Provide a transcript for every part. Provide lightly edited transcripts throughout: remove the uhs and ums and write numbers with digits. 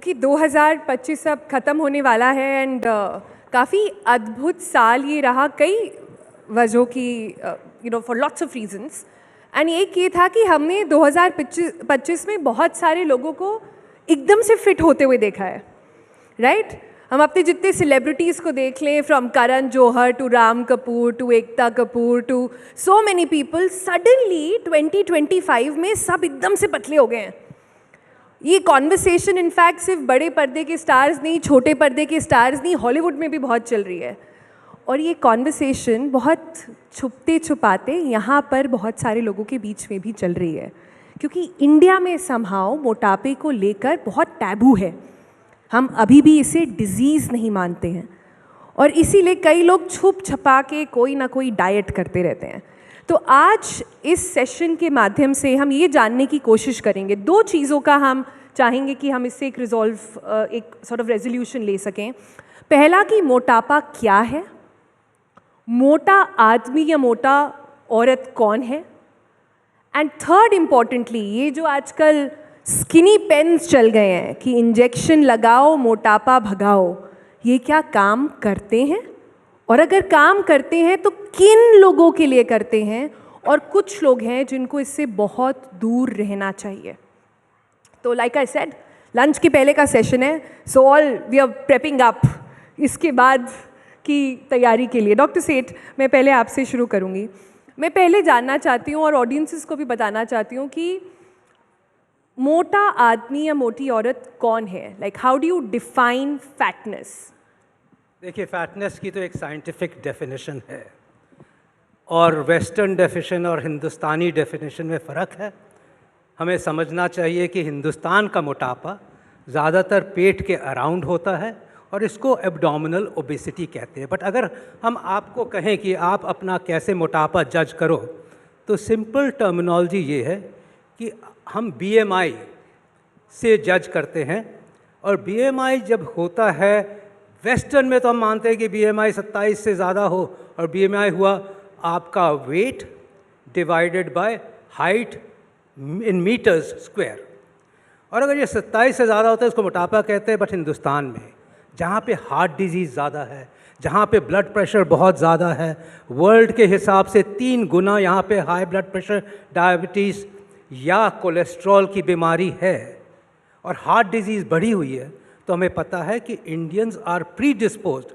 क्योंकि 2025 अब ख़त्म होने वाला है एंड काफ़ी अद्भुत साल ये रहा कई वजहों की, for lots of reasons. And एक ये था कि हमने 2025 में बहुत सारे लोगों को एकदम से फिट होते हुए देखा है, राइट? हम अपने जितने सेलिब्रिटीज़ को देख लें, from Karan Johar to Ram Kapoor to Ekta Kapoor to so many people, suddenly 2025 में सब एकदम से पतले हो गए हैं। ये कॉन्वर्सेशन इनफैक्ट सिर्फ बड़े पर्दे के स्टार्स नहीं, छोटे पर्दे के स्टार्स नहीं, हॉलीवुड में भी बहुत चल रही है। और ये कॉन्वर्सेशन बहुत छुपते छुपाते यहाँ पर बहुत सारे लोगों के बीच में भी चल रही है, क्योंकि इंडिया में समहाउ मोटापे को लेकर बहुत टैबू है। हम अभी भी इसे डिजीज़ नहीं मानते हैं और इसीलिए कई लोग छुप छपा के कोई ना कोई डाइट करते रहते हैं। तो आज इस सेशन के माध्यम से हम ये जानने की कोशिश करेंगे, दो चीज़ों का हम चाहेंगे कि हम इससे एक सॉर्ट ऑफ रेजोल्यूशन ले सकें। पहला कि मोटापा क्या है, मोटा आदमी या मोटा औरत कौन है, एंड थर्ड इम्पॉर्टेंटली ये जो आजकल स्किनी पेन्स चल गए हैं कि इंजेक्शन लगाओ मोटापा भगाओ, ये क्या काम करते हैं और अगर काम करते हैं तो किन लोगों के लिए करते हैं, और कुछ लोग हैं जिनको इससे बहुत दूर रहना चाहिए। तो लाइक आई सेड, लंच के पहले का सेशन है, so all we are prepping up इसके बाद की तैयारी के लिए। डॉक्टर सेठ, मैं पहले आपसे शुरू करूँगी। मैं पहले जानना चाहती हूँ और ऑडियंसेस को भी बताना चाहती हूँ कि मोटा आदमी या मोटी औरत कौन है, like how do you define fatness? देखिए, फैटनेस की तो एक साइंटिफिक डेफिनेशन है और वेस्टर्न डेफिनेशन और हिंदुस्तानी डेफिनेशन में फ़र्क है। हमें समझना चाहिए कि हिंदुस्तान का मोटापा ज़्यादातर पेट के अराउंड होता है और इसको एब्डोमिनल ओबेसिटी कहते हैं। बट अगर हम आपको कहें कि आप अपना कैसे मोटापा जज करो, तो सिंपल टर्मिनोलॉजी ये है कि हम BMI से जज करते हैं। और BMI जब होता है, वेस्टर्न में तो हम मानते हैं कि BMI 27 से ज़्यादा हो, और BMI हुआ आपका weight divided by height in metres square. और अगर ये 27 से ज़्यादा होता है इसको मोटापा कहते हैं। बट हिंदुस्तान में जहाँ पे हार्ट डिजीज़ ज़्यादा है, जहाँ पे ब्लड प्रेशर बहुत ज़्यादा है, वर्ल्ड के हिसाब से 3 गुना यहाँ पे हाई ब्लड प्रेशर, डायबिटीज़ या कोलेस्ट्रॉल की बीमारी है और हार्ट डिजीज़ बढ़ी हुई है, तो हमें पता है कि Indians are predisposed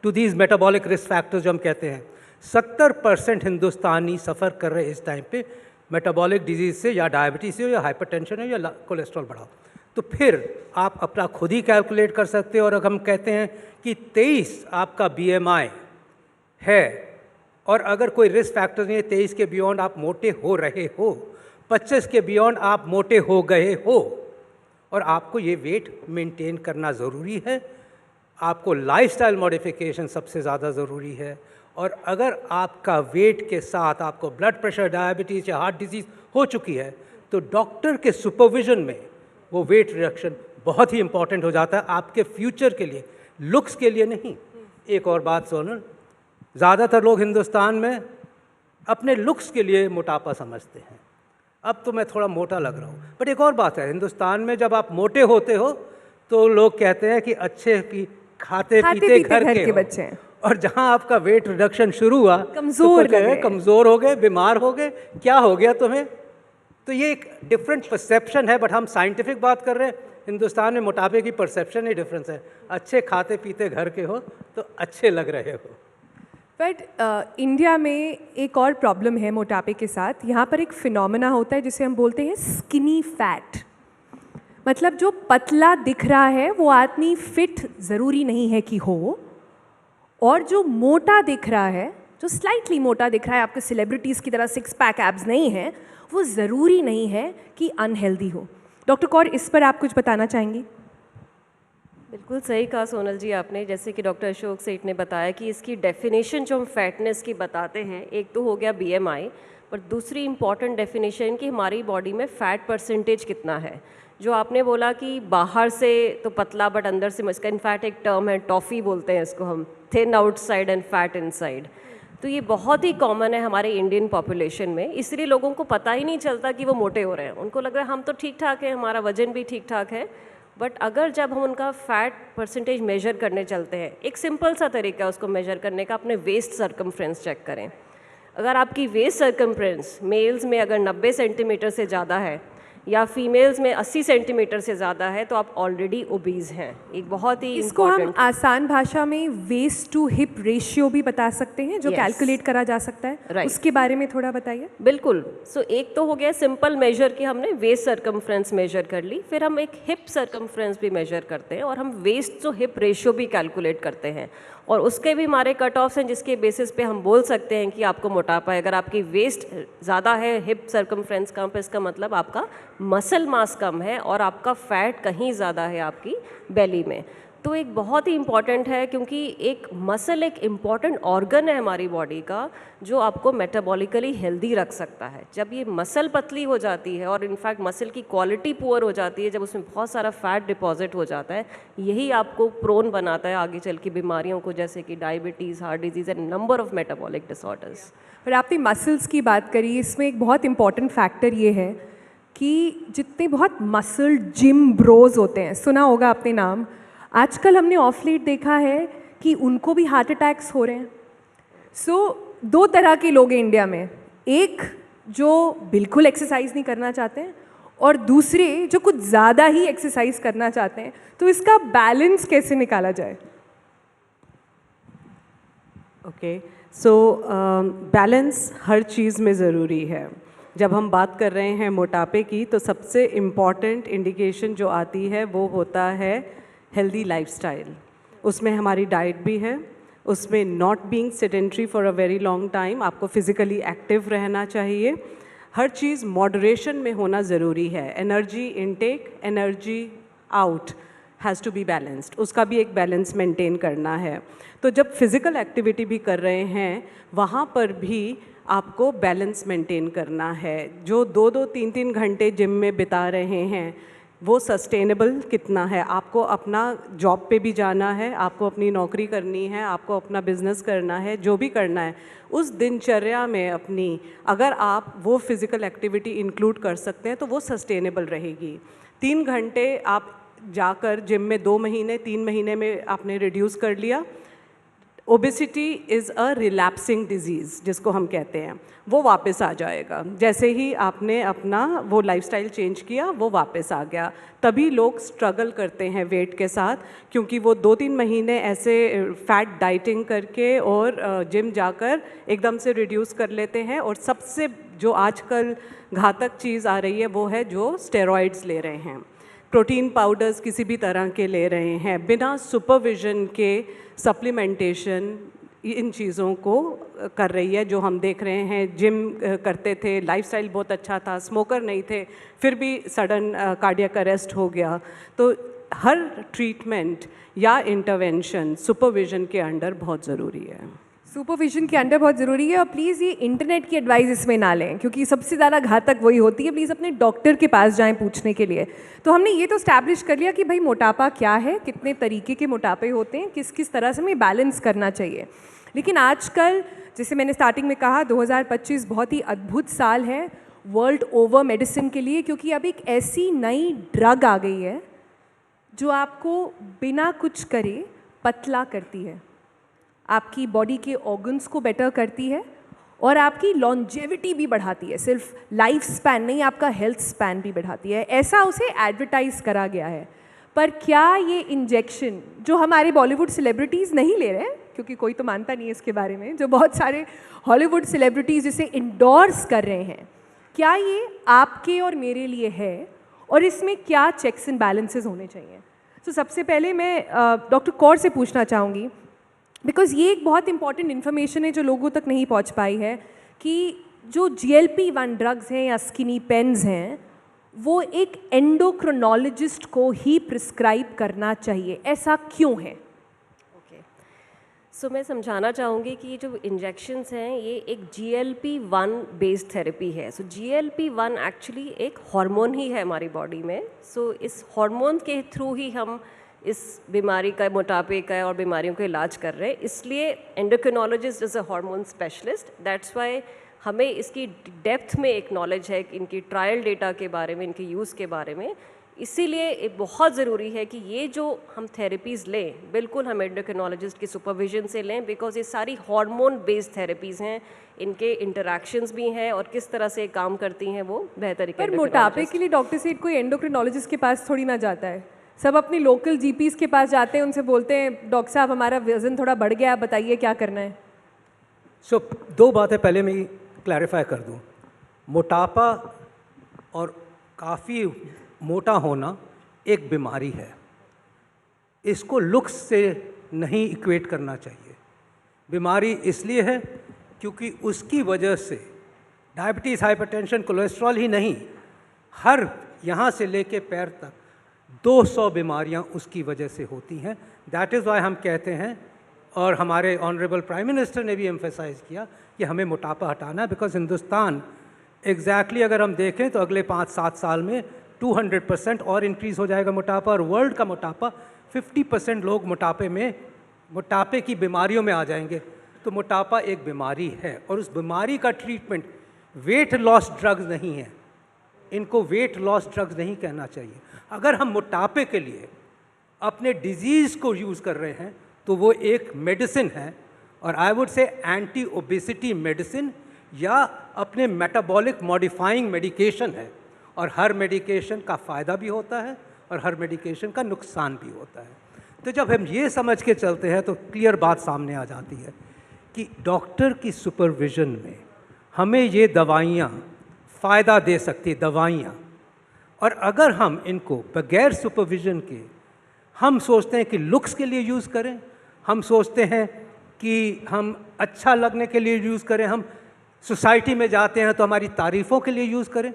to these metabolic risk factors जो हम कहते हैं। 70% हिंदुस्तानी सफ़र कर रहे हैं इस टाइम पे मेटाबॉलिक डिजीज़ से, या डायबिटीज़ से हो, या हाइपरटेंशन हो, या कोलेस्ट्रॉल बढ़ा। तो फिर आप अपना खुद ही कैलकुलेट कर सकते हो। और अगर हम कहते हैं कि 23 आपका BMI है और अगर कोई रिस्क फैक्टर नहीं है, 23 के बियॉन्ड आप मोटे हो रहे हो, 25 के बियॉन्ड आप मोटे हो गए हो, और आपको ये वेट मेंटेन करना ज़रूरी है। आपको लाइफस्टाइल मॉडिफिकेशन सबसे ज़्यादा ज़रूरी है। और अगर आपका वेट के साथ आपको ब्लड प्रेशर, डायबिटीज़ या हार्ट डिजीज़ हो चुकी है, तो डॉक्टर के सुपरविजन में वो वेट रिडक्शन बहुत ही इंपॉर्टेंट हो जाता है आपके फ्यूचर के लिए, लुक्स के लिए नहीं। एक और बात सोनल, ज़्यादातर लोग हिंदुस्तान में अपने लुक्स के लिए मोटापा समझते हैं। अब तो मैं थोड़ा मोटा लग रहा हूँ, बट एक और बात है, हिंदुस्तान में जब आप मोटे होते हो तो लोग कहते हैं कि अच्छे खाते पीते घर के बच्चे हैं। और जहाँ आपका वेट रिडक्शन शुरू हुआ, कमज़ोर हो गए, बीमार हो गए, क्या हो गया तुम्हें? तो ये एक डिफरेंट परसेप्शन है। बट हम साइंटिफिक बात कर रहे हैं। हिंदुस्तान में मोटापे की परसेप्शन ही डिफरेंस है। अच्छे खाते पीते घर के हो तो अच्छे लग रहे हो। बट इंडिया में एक और प्रॉब्लम है मोटापे के साथ। यहाँ पर एक फिनोमेना होता है जिसे हम बोलते हैं स्किनी फैट। मतलब जो पतला दिख रहा है वो आदमी फिट ज़रूरी नहीं है कि हो, और जो मोटा दिख रहा है, जो स्लाइटली मोटा दिख रहा है, आपके सेलिब्रिटीज़ की तरह 6 पैक एब्स नहीं है, वो ज़रूरी नहीं है कि अनहेल्दी हो। डॉक्टर कौर, इस पर आप कुछ बताना चाहेंगी? बिल्कुल सही कहा सोनल जी आपने। जैसे कि डॉक्टर अशोक सेठ ने बताया कि इसकी डेफिनेशन जो हम फैटनेस की बताते हैं, एक तो हो गया BMI, पर दूसरी इंपॉर्टेंट डेफिनेशन कि हमारी बॉडी में फ़ैट परसेंटेज कितना है। जो आपने बोला कि बाहर से तो पतला बट अंदर से, इसका इनफैक्ट एक टर्म है, टॉफ़ी बोलते हैं इसको हम, thin outside and fat inside. तो ये बहुत ही कॉमन है हमारे इंडियन पॉपुलेशन में, इसलिए लोगों को पता ही नहीं चलता कि वो मोटे हो रहे हैं। उनको लग रहा है हम तो ठीक ठाक हैं, हमारा वजन भी ठीक ठाक है, बट अगर जब हम उनका फैट परसेंटेज मेजर करने चलते हैं, एक सिंपल सा तरीका है उसको मेजर करने का, अपने वेस्ट सर्कमफ्रेंस चेक करें। अगर आपकी वेस्ट सर्कमफ्रेंस मेल्स में अगर 90 सेंटीमीटर से ज़्यादा है या फीमेल्स में 80 सेंटीमीटर से ज़्यादा है तो आप ऑलरेडी ओबीज़ हैं। एक बहुत ही इसको हम important- आसान भाषा में वेस्ट टू हिप रेशियो भी बता सकते हैं, जो Yes. कैलकुलेट करा जा सकता है। Right. उसके बारे में थोड़ा बताइए। बिल्कुल। सो एक तो हो गया सिंपल मेजर कि हमने वेस्ट सर्कमफ्रेंस मेजर कर ली, फिर हम एक हिप सर्कमफ्रेंस भी मेजर करते हैं और हम वेस्ट टू हिप रेशियो भी कैलकुलेट करते हैं, और उसके भी हमारे कट ऑफ्स हैं जिसके बेसिस पे हम बोल सकते हैं कि आपको मोटापा है। अगर आपकी वेस्ट ज़्यादा है, हिप सर्कमफ्रेंस कम है, इसका मतलब आपका मसल मास कम है और आपका फैट कहीं ज़्यादा है आपकी बेली में। तो एक बहुत ही इम्पॉर्टेंट है, क्योंकि एक मसल एक इम्पॉर्टेंट ऑर्गन है हमारी बॉडी का जो आपको मेटाबॉलिकली हेल्दी रख सकता है। जब ये मसल पतली हो जाती है और इनफैक्ट मसल की क्वालिटी पुअर हो जाती है, जब उसमें बहुत सारा फैट डिपॉजिट हो जाता है, यही आपको प्रोन बनाता है आगे चल के बीमारियों को, जैसे कि diabetes, heart disease and number of metabolic disorders. पर आपने मसल्स की बात करी, इसमें एक बहुत इंपॉर्टेंट फैक्टर ये है कि जितने बहुत मसल जिम ब्रोज होते हैं, सुना होगा आपने नाम, आजकल हमने ऑफ लेट देखा है कि उनको भी हार्ट अटैक्स हो रहे हैं। सो दो तरह के लोग हैं इंडिया में, एक जो बिल्कुल एक्सरसाइज नहीं करना चाहते हैं और दूसरे जो कुछ ज़्यादा ही एक्सरसाइज करना चाहते हैं। तो इसका बैलेंस कैसे निकाला जाए? ओके, सो बैलेंस हर चीज़ में ज़रूरी है। जब हम बात कर रहे हैं मोटापे की, तो सबसे इम्पॉर्टेंट इंडिकेशन जो आती है वो होता है हेल्दी लाइफस्टाइल। उसमें हमारी डाइट भी है, उसमें not being sedentary for a very long time, आपको फिज़िकली एक्टिव रहना चाहिए। हर चीज़ मॉडरेशन में होना ज़रूरी है। Energy intake, energy out has to be balanced, उसका भी एक बैलेंस मेंटेन करना है। तो जब फिज़िकल एक्टिविटी भी कर रहे हैं, वहाँ पर भी आपको बैलेंस मेंटेन करना है। जो 2-2, 3-3 घंटे जिम में बिता रहे हैं, वो सस्टेनेबल कितना है? आपको अपना जॉब पे भी जाना है, आपको अपनी नौकरी करनी है, आपको अपना बिजनेस करना है, जो भी करना है उस दिनचर्या में अपनी, अगर आप वो फिज़िकल एक्टिविटी इंक्लूड कर सकते हैं तो वो सस्टेनेबल रहेगी। 3 घंटे आप जाकर जिम में 2 महीने 3 महीने में आपने रिड्यूस कर लिया। Obesity is a relapsing disease जिसको हम कहते हैं, वो वापस आ जाएगा। जैसे ही आपने अपना वो लाइफस्टाइल चेंज किया, वो वापस आ गया। तभी लोग स्ट्रगल करते हैं वेट के साथ, क्योंकि वो 2-3 महीने ऐसे फैट डाइटिंग करके और जिम जाकर एकदम से रिड्यूस कर लेते हैं। और सबसे जो आजकल घातक चीज़ आ रही है वो है जो स्टेरॉइड्स ले रहे हैं, प्रोटीन पाउडर्स किसी भी तरह के ले रहे हैं, बिना सुपरविजन के सप्लीमेंटेशन इन चीज़ों को कर रही है। जो हम देख रहे हैं, जिम करते थे, लाइफस्टाइल बहुत अच्छा था, स्मोकर नहीं थे, फिर भी सडन कार्डियक अरेस्ट हो गया। तो हर ट्रीटमेंट या इंटरवेंशन सुपरविजन के अंडर बहुत ज़रूरी है। सुपरविजन के अंडर बहुत ज़रूरी है। और प्लीज़ ये इंटरनेट की एडवाइस इसमें ना लें, क्योंकि सबसे ज़्यादा घातक वही होती है। प्लीज़ अपने डॉक्टर के पास जाएं पूछने के लिए। तो हमने ये तो स्टैब्लिश कर लिया कि भाई मोटापा क्या है, कितने तरीके के मोटापे होते हैं, किस किस तरह से हमें बैलेंस करना चाहिए। लेकिन आजकल, जैसे मैंने स्टार्टिंग में कहा, 2025 बहुत ही अद्भुत साल है वर्ल्ड ओवर मेडिसिन के लिए, क्योंकि अब एक ऐसी नई ड्रग आ गई है जो आपको बिना कुछ करे पतला करती है, आपकी बॉडी के ऑर्गन्स को बेटर करती है और आपकी लॉन्जेविटी भी बढ़ाती है। सिर्फ लाइफ स्पैन नहीं, आपका हेल्थ स्पैन भी बढ़ाती है। ऐसा उसे एडवर्टाइज करा गया है। पर क्या ये इंजेक्शन, जो हमारे बॉलीवुड सेलिब्रिटीज़ नहीं ले रहे हैं, क्योंकि कोई तो मानता नहीं है इसके बारे में, जो बहुत सारे हॉलीवुड सेलिब्रिटीज़ इसे इंडोर्स कर रहे हैं, क्या ये आपके और मेरे लिए है और इसमें क्या चेक्स एंड बैलेंसेस होने चाहिए? तो सबसे पहले मैं डॉक्टर कौर से पूछना चाहूँगी, बिकॉज़ ये एक बहुत इंपॉर्टेंट इन्फॉर्मेशन है जो लोगों तक नहीं पहुंच पाई है, कि जो GLP-1 ड्रग्स हैं या स्किनी पेन्स हैं, वो एक एंडोक्रोनोलॉजिस्ट को ही प्रिस्क्राइब करना चाहिए। ऐसा क्यों है? ओके, सो मैं समझाना चाहूँगी कि जो इंजेक्शंस हैं ये एक GLP-1 बेस्ड थेरेपी है। सो GLP-1 एक्चुअली एक हार्मोन ही है हमारी बॉडी में। सो इस हार्मोन के थ्रू ही हम इस बीमारी का, मोटापे का और बीमारियों का इलाज कर रहे हैं। इसलिए endocrinologist is a hormone specialist. That's why हमें इसकी डेप्थ में एक नॉलेज है, इनकी ट्रायल डेटा के बारे में, इनके यूज़ के बारे में। इसीलिए ये बहुत ज़रूरी है कि ये जो हम थेरेपीज़ लें, बिल्कुल हम एंडोक्रिनोलॉजिस्ट की सुपरविजन से लें, बिकॉज ये सारी हार्मोन बेस्ड थेरेपीज़ हैं, इनके इंटरैक्शंस भी हैं और किस तरह से काम करती हैं वो बेहतर तरीके पर मोटापे के लिए डॉक्टर सेठ कोई एंडोक्रिनोलॉजिस्ट के पास थोड़ी ना जाता है, सब अपनी लोकल जीपीज के पास जाते हैं, उनसे बोलते हैं डॉक्टर साहब हमारा वजन थोड़ा बढ़ गया, आप बताइए क्या करना है। सो दो बातें पहले मैं क्लैरिफाई कर दूं। मोटापा और काफ़ी मोटा होना एक बीमारी है, इसको लुक्स से नहीं इक्वेट करना चाहिए। बीमारी इसलिए है क्योंकि उसकी वजह से डायबिटीज़, हाइपरटेंशन, कोलेस्ट्रॉल ही नहीं, हर यहाँ से लेके पैर तक 200 बीमारियाँ उसकी वजह से होती हैं। दैट इज़ वाई हम कहते हैं, और हमारे ऑनरेबल प्राइम मिनिस्टर ने भी एम्फेसाइज किया कि हमें मोटापा हटाना है, बिकॉज हिंदुस्तान एग्जैक्टली अगर हम देखें तो अगले 5-7 साल में 200% और इंक्रीज़ हो जाएगा मोटापा, और वर्ल्ड का मोटापा 50% लोग मोटापे की बीमारियों में आ जाएंगे। तो मोटापा एक बीमारी है, और उस बीमारी का ट्रीटमेंट वेट लॉस ड्रग्स नहीं है, इनको वेट लॉस ड्रग्स नहीं कहना चाहिए। अगर हम मोटापे के लिए अपने डिजीज़ को यूज़ कर रहे हैं तो वो एक मेडिसिन है, और I would say anti obesity medicine या अपने मेटाबॉलिक मॉडिफाइंग मेडिकेशन है। और हर मेडिकेशन का फ़ायदा भी होता है और हर मेडिकेशन का नुकसान भी होता है। तो जब हम ये समझ के चलते हैं तो क्लियर बात सामने आ जाती है कि डॉक्टर की सुपरविज़न में हमें ये दवाइयाँ फ़ायदा दे सकती, दवाइयाँ, और अगर हम इनको बगैर सुपरविज़न के हम सोचते हैं कि लुक्स के लिए यूज़ करें, हम सोचते हैं कि हम अच्छा लगने के लिए यूज़ करें, हम सोसाइटी में जाते हैं तो हमारी तारीफ़ों के लिए यूज़ करें,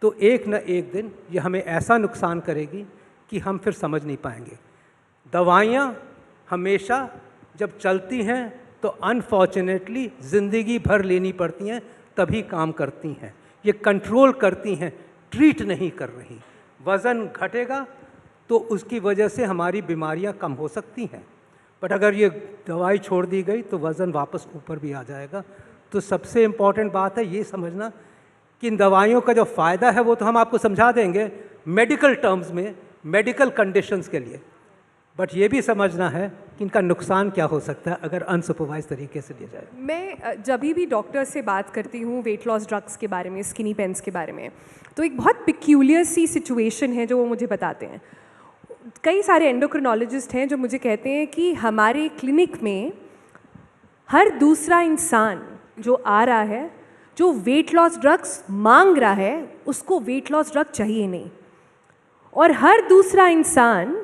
तो एक न एक दिन ये हमें ऐसा नुकसान करेगी कि हम फिर समझ नहीं पाएंगे। दवाइयाँ हमेशा जब चलती हैं तो अनफॉर्चुनेटली ज़िंदगी भर लेनी पड़ती हैं, तभी काम करती हैं। ये कंट्रोल करती हैं, ट्रीट नहीं कर रही। वज़न घटेगा तो उसकी वजह से हमारी बीमारियां कम हो सकती हैं, बट अगर ये दवाई छोड़ दी गई तो वज़न वापस ऊपर भी आ जाएगा। तो सबसे इम्पॉर्टेंट बात है ये समझना कि इन दवाइयों का जो फ़ायदा है वो तो हम आपको समझा देंगे मेडिकल टर्म्स में, मेडिकल कंडीशंस के लिए, बट ये भी समझना है कि इनका नुकसान क्या हो सकता है अगर अनसुपरवाइज तरीके से लिया जाए। मैं जब भी डॉक्टर से बात करती हूँ वेट लॉस ड्रग्स के बारे में, स्किनी पेन्स के बारे में, तो एक बहुत पिक्यूलियर सी सिचुएशन है जो वो मुझे बताते हैं। कई सारे एंडोक्रिनोलॉजिस्ट हैं जो मुझे कहते हैं कि हमारे क्लिनिक में हर दूसरा इंसान जो आ रहा है, जो वेट लॉस ड्रग्स मांग रहा है, उसको वेट लॉस ड्रग चाहिए नहीं, और हर दूसरा इंसान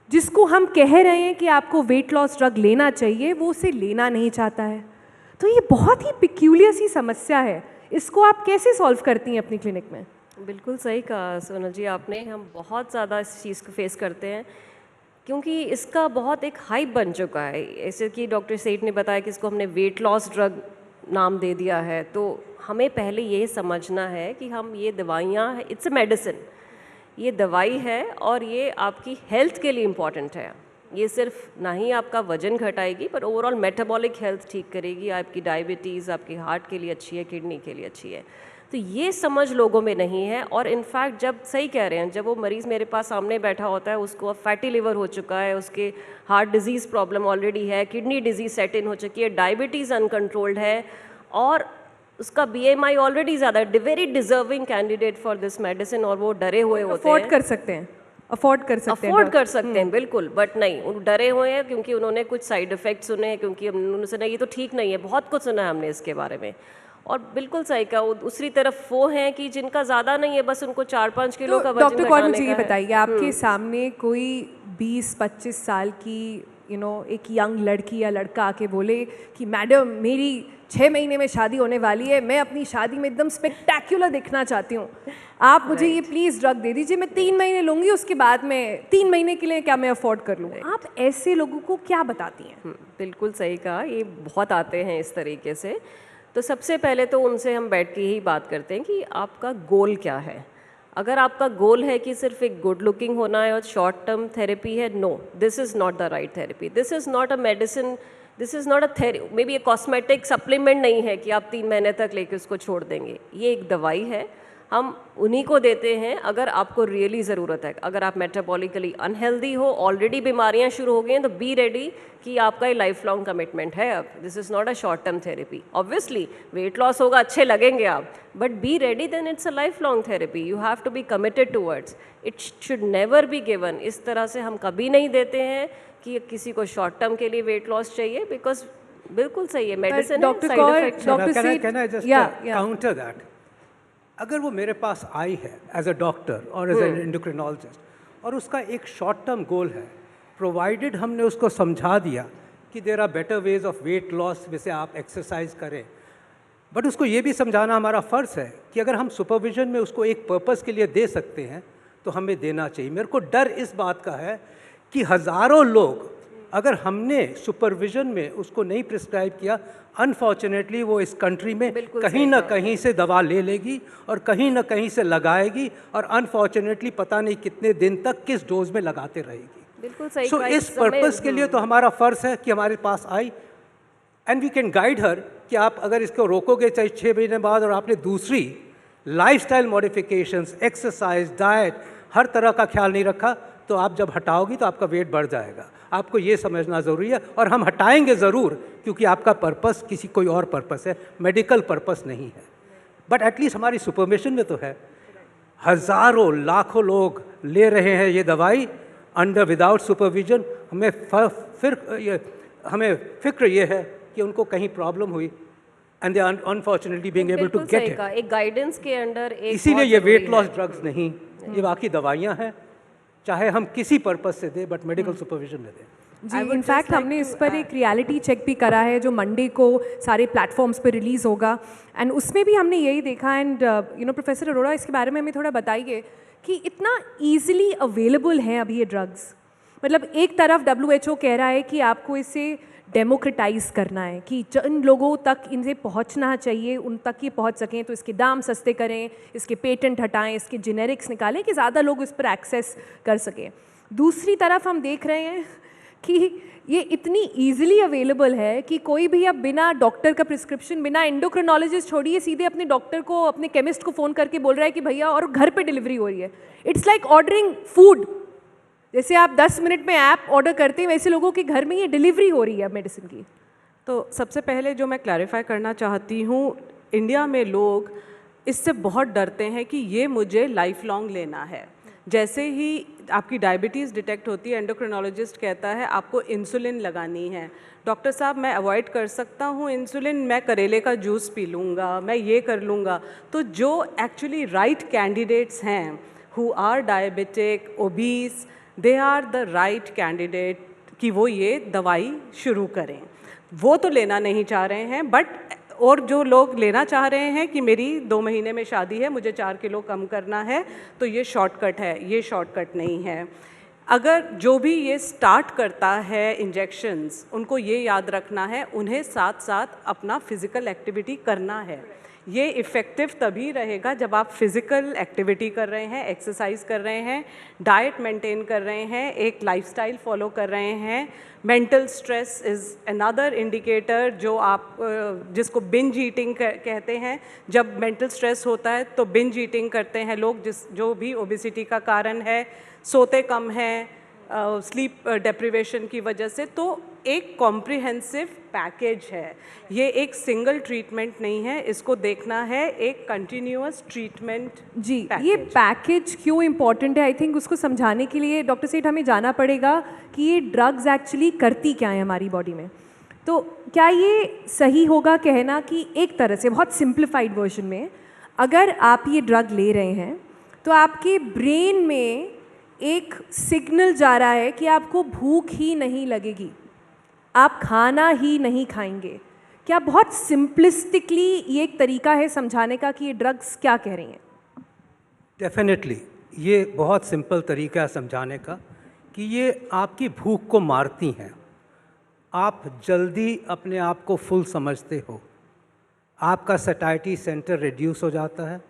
जिसको हम कह रहे हैं कि आपको वेट लॉस ड्रग लेना चाहिए, वो उसे लेना नहीं चाहता है। तो ये बहुत ही पिक्यूलियर सी समस्या है, इसको आप कैसे सॉल्व करती हैं अपनी क्लिनिक में? बिल्कुल सही कहा सोनल जी आपने, हम बहुत ज़्यादा इस चीज़ को फेस करते हैं क्योंकि इसका बहुत एक हाइप बन चुका है। ऐसे कि डॉक्टर सेठ ने बताया कि इसको हमने वेट लॉस ड्रग नाम दे दिया है, तो हमें पहले ये समझना है कि हम ये दवाइयाँ, इट्स अ मेडिसिन, ये दवाई है और ये आपकी हेल्थ के लिए इम्पॉर्टेंट है। ये सिर्फ ना ही आपका वजन घटाएगी पर ओवरऑल मेटाबॉलिक हेल्थ ठीक करेगी, आपकी डायबिटीज़ आपकी हार्ट के लिए अच्छी है, किडनी के लिए अच्छी है। तो ये समझ लोगों में नहीं है, और इनफैक्ट जब सही कह रहे हैं, जब वो मरीज़ मेरे पास सामने बैठा होता है, उसको अब फैटी लिवर हो चुका है, उसके हार्ट डिजीज़ प्रॉब्लम ऑलरेडी है, किडनी डिजीज़ सेट इन हो चुकी है, डायबिटीज़ अनकंट्रोल्ड है, और उसका BMI ऑलरेडी ज़्यादा है, very deserving candidate for this medicine, और वो डरे हुए होते हैं। अफोर्ड कर सकते हैं, अफोर्ड कर सकते हैं बिल्कुल, बट नहीं, वो डरे हुए हैं क्योंकि उन्होंने कुछ साइड इफ़ेक्ट सुने हैं, क्योंकि उन्होंने सुना ये तो ठीक नहीं है, बहुत कुछ सुना है हमने इसके बारे में। और बिल्कुल सही कहा, दूसरी तरफ वो हैं कि जिनका ज़्यादा नहीं है, बस उनको 4-5 किलो का वजन डॉक्टर कौर, घटाने मुझे ये का है। बताइए, आपके सामने कोई 20-25 साल की एक यंग लड़की या लड़का आके बोले कि मैडम मेरी 6 महीने में शादी होने वाली है, मैं अपनी शादी में एकदम स्पेक्टैक्युलर दिखना चाहती हूँ, आप मुझे ये प्लीज़ ड्रग दे दीजिए, मैं 3 महीने लूँगी, उसके बाद में 3 महीने के लिए क्या मैं अफोर्ड कर लूँ? आप ऐसे लोगों को क्या बताती हैं? बिल्कुल सही कहा, ये बहुत आते हैं इस तरीके से। तो सबसे पहले तो उनसे हम बैठ के यही बात करते हैं कि आपका गोल क्या है। अगर आपका गोल है कि सिर्फ एक गुड लुकिंग होना है और शॉर्ट टर्म थेरेपी है, no, this is not the right therapy, this is not a medicine, this is not a therapy, may be a cosmetic supplement नहीं है कि आप 3 महीने तक लेके उसको छोड़ देंगे। ये एक दवाई है, हम उन्हीं को देते हैं अगर आपको रियली ज़रूरत है। अगर आप मेटाबॉलिकली अनहेल्दी हो, ऑलरेडी बीमारियां शुरू हो गई हैं, तो बी रेडी कि आपका ये लाइफ लॉन्ग कमिटमेंट है। अब this is not a short term therapy. Obviously weight loss होगा, अच्छे लगेंगे आप, but be ready, then it's a lifelong therapy. You have to be committed towards it, should never be given. इस तरह से हम कभी नहीं देते हैं कि किसी को शॉर्ट टर्म के लिए वेट लॉस चाहिए, बिकॉज बिल्कुल सही है, मेडिसिन है, Dr. Side Kaur, effects. Dr. Can I Seth, just yeah. counter that? अगर वो मेरे पास आई है एज अ डॉक्टर और एज एन एंडोक्रिनोलॉजिस्ट और उसका एक शॉर्ट टर्म गोल है, प्रोवाइडेड हमने उसको समझा दिया कि there are better ways of weight loss, वैसे आप एक्सरसाइज करें, बट उसको ये भी समझाना हमारा फ़र्ज़ है कि अगर हम सुपरविजन में उसको एक पर्पस के लिए दे सकते हैं तो हमें देना चाहिए। मेरे को डर इस बात का है कि हज़ारों लोग, अगर हमने सुपरविजन में उसको नहीं प्रिस्क्राइब किया, अनफॉर्चुनेटली वो इस कंट्री में कहीं ना कहीं से दवा ले लेगी और कहीं ना कहीं से लगाएगी और अनफॉर्चुनेटली पता नहीं कितने दिन तक किस डोज में लगाते रहेगी। बिल्कुल सही। सो इस पर्पस के लिए तो हमारा फ़र्ज़ है कि हमारे पास आई एंड वी कैन गाइड हर कि आप अगर इसको रोकोगे चाहे 6 महीने बाद और आपने दूसरी लाइफस्टाइल मॉडिफिकेशंस, एक्सरसाइज, डाइट, हर तरह का ख्याल नहीं रखा, तो आप जब हटाओगी तो आपका वेट बढ़ जाएगा। आपको ये समझना ज़रूरी है, और हम हटाएंगे ज़रूर, क्योंकि आपका पर्पस किसी कोई और पर्पस है, मेडिकल पर्पस नहीं है। बट एटलीस्ट हमारी सुपरविजन में तो है। हज़ारों लाखों लोग ले रहे हैं ये दवाई अंडर विदाउट सुपरविजन। हमें फिक्र ये है कि उनको कहीं प्रॉब्लम हुई and they are unfortunately being able to get it. एक गाइडेंस के अंडर एक इसीलिए ये वेट लॉस ड्रग्स नहीं, ये बाकी दवाइयाँ हैं, चाहे हम किसी पर्पस से दें, बट मेडिकल सुपरविजन में दें। जी, इनफैक्ट हमने इस पर एक रियलिटी चेक भी करा है जो मंडे को सारे प्लेटफॉर्म्स पे रिलीज़ होगा, एंड उसमें भी हमने यही देखा। एंड प्रोफेसर अरोड़ा, इसके बारे में हमें थोड़ा बताइए कि इतना ईजिली अवेलेबल हैं अभी ये ड्रग्स। मतलब एक तरफ WHO कह रहा है कि आपको इसे डेमोक्रेटाइज करना है, कि जिन लोगों तक इनसे पहुंचना चाहिए उन तक ये पहुंच सकें, तो इसके दाम सस्ते करें, इसके पेटेंट हटाएं, इसके जेनेरिक्स निकालें कि ज़्यादा लोग इस पर एक्सेस कर सकें। दूसरी तरफ हम देख रहे हैं कि ये इतनी ईजिली अवेलेबल है कि कोई भी अब बिना डॉक्टर का प्रिस्क्रिप्शन, बिना एंडोक्रिनोलॉजिस्ट छोड़िए, सीधे अपने डॉक्टर को, अपने केमिस्ट को फ़ोन करके बोल रहा है कि भैया, और घर पे डिलीवरी हो रही है। It's like ordering food. जैसे आप 10 मिनट में ऐप ऑर्डर करते हैं, वैसे लोगों के घर में ये डिलीवरी हो रही है मेडिसिन की। तो सबसे पहले जो मैं क्लैरिफाई करना चाहती हूँ, इंडिया में लोग इससे बहुत डरते हैं कि ये मुझे लाइफ लॉन्ग लेना है। जैसे ही आपकी डायबिटीज़ डिटेक्ट होती है, एंडोक्रिनोलॉजिस्ट कहता है आपको इंसुलिन लगानी है। डॉक्टर साहब, मैं अवॉइड कर सकता हूँ इंसुलिन, मैं करेले का जूस पी लूँगा, मैं ये कर लूँगा। तो जो एक्चुअली राइट कैंडिडेट्स हैं, who are diabetic, obese, they are the right candidate कि वो ये दवाई शुरू करें। वो तो लेना नहीं चाह रहे हैं, बट और जो लोग लेना चाह रहे हैं कि मेरी 2 महीने में शादी है, मुझे 4 किलो कम करना है, तो ये शॉर्टकट है। ये शॉर्टकट नहीं है। अगर जो भी ये स्टार्ट करता है इंजेक्शंस, उनको ये याद रखना है उन्हें साथ साथ अपना फिज़िकल एक्टिविटी करना है। ये इफ़ेक्टिव तभी रहेगा जब आप फिज़िकल एक्टिविटी कर रहे हैं, एक्सरसाइज कर रहे हैं, डाइट मेंटेन कर रहे हैं, एक लाइफस्टाइल फॉलो कर रहे हैं। Mental stress is another indicator जो आप जिसको बिंज ईटिंग कहते हैं। जब मेंटल स्ट्रेस होता है तो बिंज ईटिंग करते हैं लोग, जो भी ओबेसिटी का कारण है, सोते कम हैं, स्लीप डेप्रिवेशन की वजह से। तो एक कॉम्प्रिहेंसिव पैकेज है, ये एक सिंगल ट्रीटमेंट नहीं है, इसको देखना है एक कंटिन्यूअस ट्रीटमेंट। जी, ये पैकेज क्यों इम्पॉर्टेंट है, आई थिंक उसको समझाने के लिए डॉक्टर सेठ हमें जाना पड़ेगा कि ये ड्रग्स एक्चुअली करती क्या है हमारी बॉडी में। तो क्या ये सही होगा कहना कि एक तरह से बहुत सिंप्लीफाइड वर्जन में, अगर आप ये ड्रग ले रहे हैं तो आपके ब्रेन में एक सिग्नल जा रहा है कि आपको भूख ही नहीं लगेगी, आप खाना ही नहीं खाएंगे। क्या बहुत सिंपलिस्टिकली ये एक तरीका है समझाने का कि ये ड्रग्स क्या कह रही हैं? डेफिनेटली ये बहुत सिंपल तरीका है समझाने का कि ये आपकी भूख को मारती हैं। आप जल्दी अपने आप को फुल समझते हो, आपका सैटिस्फैक्टरी सेंटर रिड्यूस हो जाता है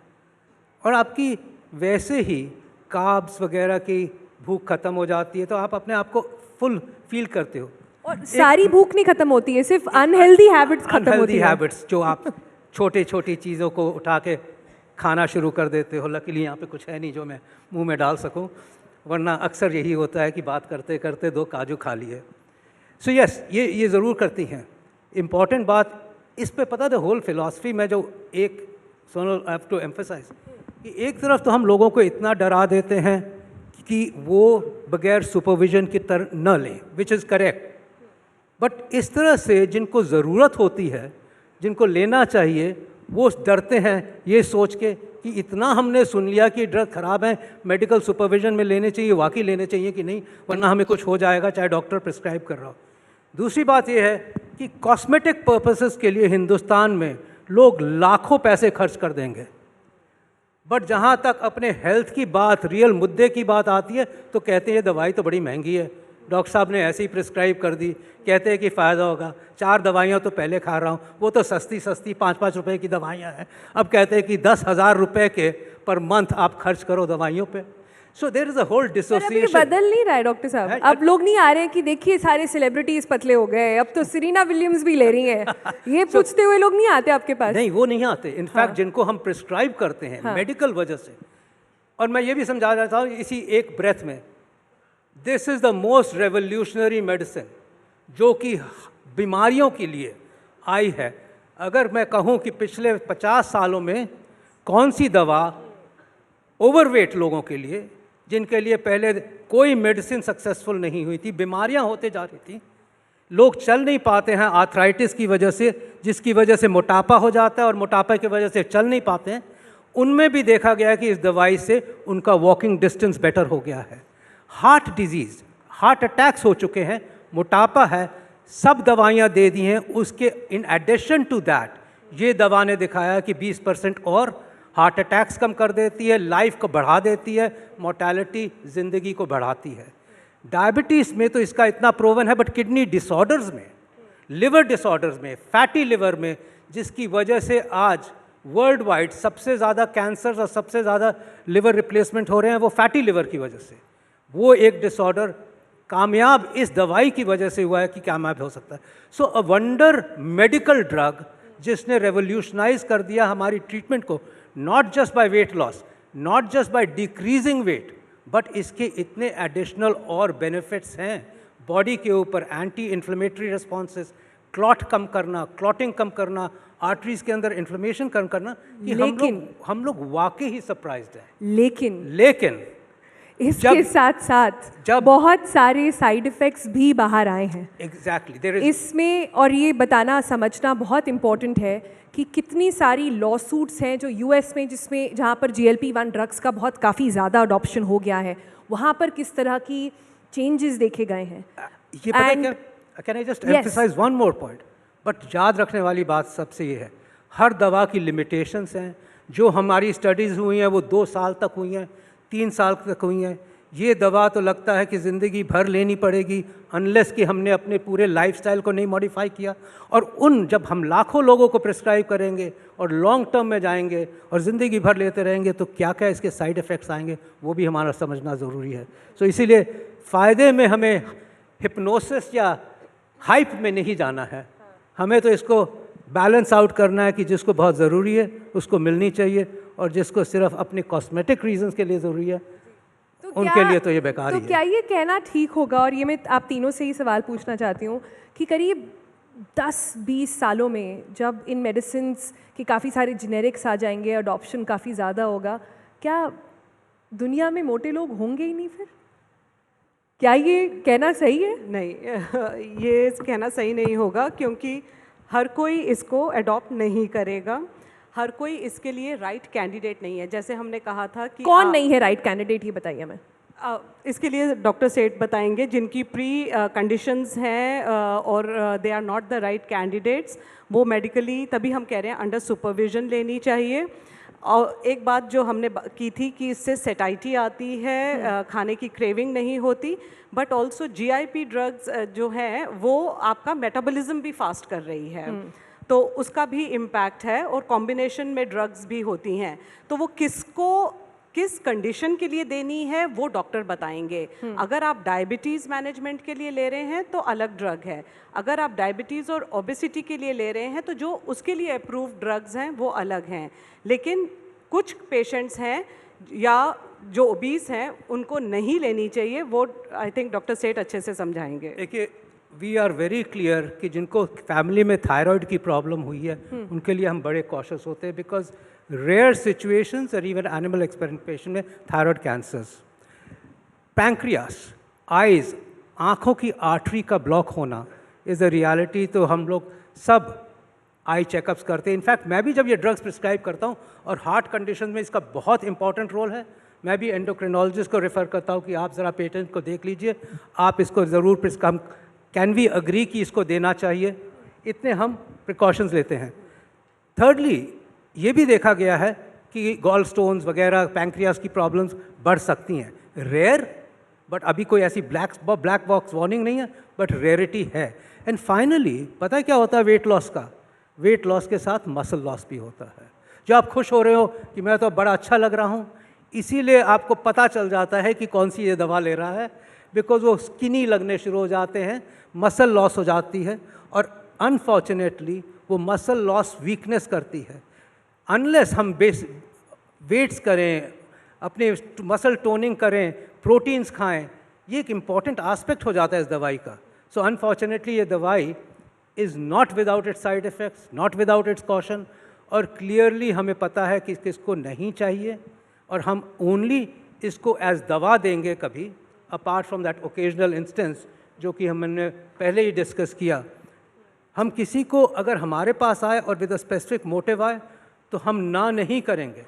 और आपकी वैसे ही कार्ब्स वगैरह की भूख ख़त्म हो जाती है, तो आप अपने आप को फुल फील करते हो। और सारी भूख नहीं खत्म होती है, सिर्फ अनहेल्दी हैबिट्स खत्म होती है। अनहेल्दी हैबिट्स जो आप छोटी छोटी चीज़ों को उठा के खाना शुरू कर देते हो। लकीली यहाँ पे कुछ है नहीं जो मैं मुंह में डाल सकूं, वरना अक्सर यही होता है कि बात करते करते 2 काजू खा लिए। सो यस, ये ज़रूर करती हैं। इम्पॉर्टेंट बात इस पे पता द होल फिलॉसफी में जो एक सोनल आई हैव टू एम्फसाइज कि एक तरफ तो हम लोगों को इतना डरा देते हैं कि वो बगैर सुपरविजन की तरह न लें, विच इज़ करेक्ट, बट इस तरह से जिनको ज़रूरत होती है, जिनको लेना चाहिए, वो डरते हैं ये सोच के कि इतना हमने सुन लिया कि ड्रग ख़राब है, मेडिकल सुपरविजन में लेने चाहिए, वाकई लेने चाहिए कि नहीं, वरना हमें कुछ हो जाएगा, चाहे डॉक्टर प्रिस्क्राइब कर रहा हो। दूसरी बात यह है कि कॉस्मेटिक पर्पसेस के लिए हिंदुस्तान में लोग लाखों पैसे खर्च कर देंगे, बट जहाँ तक अपने हेल्थ की बात, रियल मुद्दे की बात आती है, तो कहते हैं ये दवाई तो बड़ी महंगी है, डॉक्टर साहब ने ऐसे ही प्रिस्क्राइब कर दी, कहते हैं कि फ़ायदा होगा। 4 दवाइयाँ तो पहले खा रहा हूँ, वो तो सस्ती 5-5 रुपए की दवाइयाँ हैं, अब कहते हैं कि 10,000 रुपये के पर मंथ आप खर्च करो दवाइयों पे। So there is a whole पर अभी डिसोसिएशन। बदल नहीं रहा है डॉक्टर साहब, अब लोग नहीं आ रहे हैं कि देखिए सारे सेलिब्रिटीज पतले हो गए, अब तो सीरीना विलियम्स भी ले रही हैं, ये पूछते हुए लोग नहीं आते आपके पास? नहीं, वो नहीं आते। इनफैक्ट जिनको हम प्रिस्क्राइब करते हैं मेडिकल वजह से, और मैं ये भी समझा रहा था इसी एक ब्रेथ में, this is the most revolutionary medicine जो कि बीमारियों के लिए आई है। अगर मैं कहूँ कि पिछले 50 सालों में कौन सी दवा ओवरवेट लोगों के लिए, जिनके लिए पहले कोई मेडिसिन सक्सेसफुल नहीं हुई थी, बीमारियां होते जा रही थी, लोग चल नहीं पाते हैं आर्थराइटिस की वजह से, जिसकी वजह से मोटापा हो जाता है और मोटापा की वजह से चल नहीं पाते हैं, उनमें भी देखा गया कि इस दवाई से उनका वॉकिंग डिस्टेंस बेटर हो गया है। हार्ट डिजीज़, हार्ट अटैक्स हो चुके हैं, मोटापा है, सब दवाइयाँ दे दी हैं, उसके इन एडिशन टू दैट ये दवा ने दिखाया कि 20% और हार्ट अटैक्स कम कर देती है, लाइफ को बढ़ा देती है, मोर्टेलिटी ज़िंदगी को बढ़ाती है। डायबिटीज़ में तो इसका इतना प्रूवन है, बट किडनी डिसऑर्डर्स में, लिवर डिसऑर्डर्स में, फैटी लिवर में, जिसकी वजह से आज वर्ल्ड वाइड सबसे ज़्यादा कैंसर और सबसे ज़्यादा लिवर रिप्लेसमेंट हो रहे हैं, वो फैटी लिवर की वजह से। वो एक डिसऑर्डर कामयाब इस दवाई की वजह से हुआ है कि कामयाब हो सकता है। So a wonder medical drug जिसने रेवोल्यूशनाइज कर दिया हमारी ट्रीटमेंट को, not just by weight loss, not just by decreasing weight, but इसके इतने एडिशनल और बेनिफिट्स हैं बॉडी के ऊपर, एंटी इन्फ्लेमेटरी रिस्पॉन्सेस, क्लॉट कम करना, क्लॉटिंग कम करना, आर्टरीज के अंदर इन्फ्लेमेशन कम करना, कि हम लोग वाकई ही सरप्राइज्ड हैं। लेकिन इसके साथ साथ जब बहुत सारे साइड इफ़ेक्ट्स भी बाहर आए हैं। एग्जैक्टली इसमें, और ये बताना समझना बहुत इम्पोर्टेंट है कि कितनी सारी लॉ सूट्स हैं जो यूएस में, जिसमें जहाँ पर GLP-1 ड्रग्स का बहुत काफ़ी ज़्यादा अडॉप्शन हो गया है, वहाँ पर किस तरह की चेंजेस देखे गए हैं। ये पता है क्या, can I just emphasise one more point, but याद रखने वाली बात सबसे ये है, हर दवा की लिमिटेशंस हैं। जो हमारी स्टडीज़ हुई हैं वो 2 साल तक हुई हैं, 3 साल तक हुई हैं। ये दवा तो लगता है कि ज़िंदगी भर लेनी पड़ेगी, अनलेस कि हमने अपने पूरे लाइफस्टाइल को नहीं मॉडिफाई किया। और जब हम लाखों लोगों को प्रिस्क्राइब करेंगे और लॉन्ग टर्म में जाएंगे और ज़िंदगी भर लेते रहेंगे, तो क्या क्या इसके साइड इफ़ेक्ट्स आएंगे वो भी हमारा समझना ज़रूरी है। सो इसीलिए फ़ायदे में हमें हिप्नोसिस या हाइप में नहीं जाना है, हमें तो इसको बैलेंस आउट करना है कि जिसको बहुत ज़रूरी है उसको मिलनी चाहिए, और जिसको सिर्फ अपने कॉस्मेटिक रीजंस के लिए ज़रूरी है उनके लिए तो ये बेकार ही है। तो क्या ये कहना ठीक होगा, और ये मैं आप तीनों से ही सवाल पूछना चाहती हूँ, कि करीब 10-20 सालों में जब इन मेडिसिन्स के काफ़ी सारे जेनेरिक्स आ जाएंगे, अडॉप्शन काफ़ी ज़्यादा होगा, क्या दुनिया में मोटे लोग होंगे ही नहीं फिर? क्या ये कहना सही है? नहीं, ये कहना सही नहीं होगा, क्योंकि हर कोई इसको अडॉप्ट नहीं करेगा, हर कोई इसके लिए राइट कैंडिडेट नहीं है। जैसे हमने कहा था कि कौन नहीं है राइट कैंडिडेट, ये बताइए हमें। इसके लिए डॉक्टर सेठ बताएंगे, जिनकी प्री कंडीशंस हैं और they are not the right candidates, वो मेडिकली, तभी हम कह रहे हैं अंडर सुपरविजन लेनी चाहिए। और एक बात जो हमने की थी कि इससे सेटाइटी आती है, खाने की क्रेविंग नहीं होती, बट ऑल्सो GIP ड्रग्स जो हैं वो आपका मेटाबॉलिज्म भी फास्ट कर रही है, तो उसका भी इम्पैक्ट है, और कॉम्बिनेशन में ड्रग्स भी होती हैं। तो वो किसको किस कंडीशन के लिए देनी है वो डॉक्टर बताएंगे। अगर आप डायबिटीज़ मैनेजमेंट के लिए ले रहे हैं तो अलग ड्रग है, अगर आप डायबिटीज़ और ओबेसिटी के लिए ले रहे हैं तो जो उसके लिए अप्रूव्ड ड्रग्स हैं वो अलग हैं। लेकिन कुछ पेशेंट्स हैं या जो ओबीस हैं उनको नहीं लेनी चाहिए, वो आई थिंक डॉक्टर सेठ अच्छे से समझाएंगे। देखिए, वी आर वेरी क्लियर कि जिनको फैमिली में थायराइड की प्रॉब्लम हुई है उनके लिए हम बड़े कॉशियस होते हैं, बिकॉज रेयर सिचुएशंस और इवन एनिमल एक्सपेरिमेंटेशन में थायराइड कैंसर्स, पैंक्रियास, आइज, आँखों की आर्टरी का ब्लॉक होना इज़ अ रियलिटी। तो हम लोग सब आई चेकअप्स करते हैं। इनफैक्ट मैं भी जब ये ड्रग्स प्रिस्क्राइब करता हूँ, और हार्ट कंडीशन में इसका बहुत इंपॉर्टेंट रोल है, मैं भी एंडोक्रिनोलॉजिस्ट को रेफ़र करता हूँ कि आप ज़रा पेशेंट को देख लीजिए, आप इसको ज़रूर प्रिस्क्राइब, कैन वी अग्री कि इसको देना चाहिए, इतने हम प्रिकॉशंस लेते हैं। थर्डली, ये भी देखा गया है कि गॉल स्टोन्स वगैरह, पैंक्रियास की प्रॉब्लम्स बढ़ सकती हैं, रेयर, बट अभी कोई ऐसी ब्लैक बॉक्स वार्निंग नहीं है, बट रेयरिटी है। एंड फाइनली, पता है क्या होता है वेट लॉस का? वेट लॉस के साथ मसल लॉस भी होता है। जो आप खुश हो रहे हो कि मैं तो बड़ा अच्छा लग रहा हूँ, इसीलिए आपको पता चल जाता है कि कौन सी ये दवा ले रहा है, बिकॉज वो स्किनी लगने शुरू हो जाते हैं, मसल लॉस हो जाती है, और अनफॉर्चुनेटली वो मसल लॉस वीकनेस करती है। अनलेस हम वेट्स करें, अपने मसल टोनिंग करें, प्रोटीन्स खाएं, ये एक इम्पॉर्टेंट आस्पेक्ट हो जाता है इस दवाई का। सो अनफॉर्चुनेटली ये दवाई is not without its side effects, not without its caution, और क्लियरली हमें पता है कि किसको नहीं चाहिए, और हम ओनली इसको एज दवा देंगे कभी, apart from that occasional instance जो कि हमने पहले ही डिस्कस किया। हम किसी को अगर हमारे पास आए और विद अ स्पेसिफिक मोटिव आए तो हम ना नहीं करेंगे,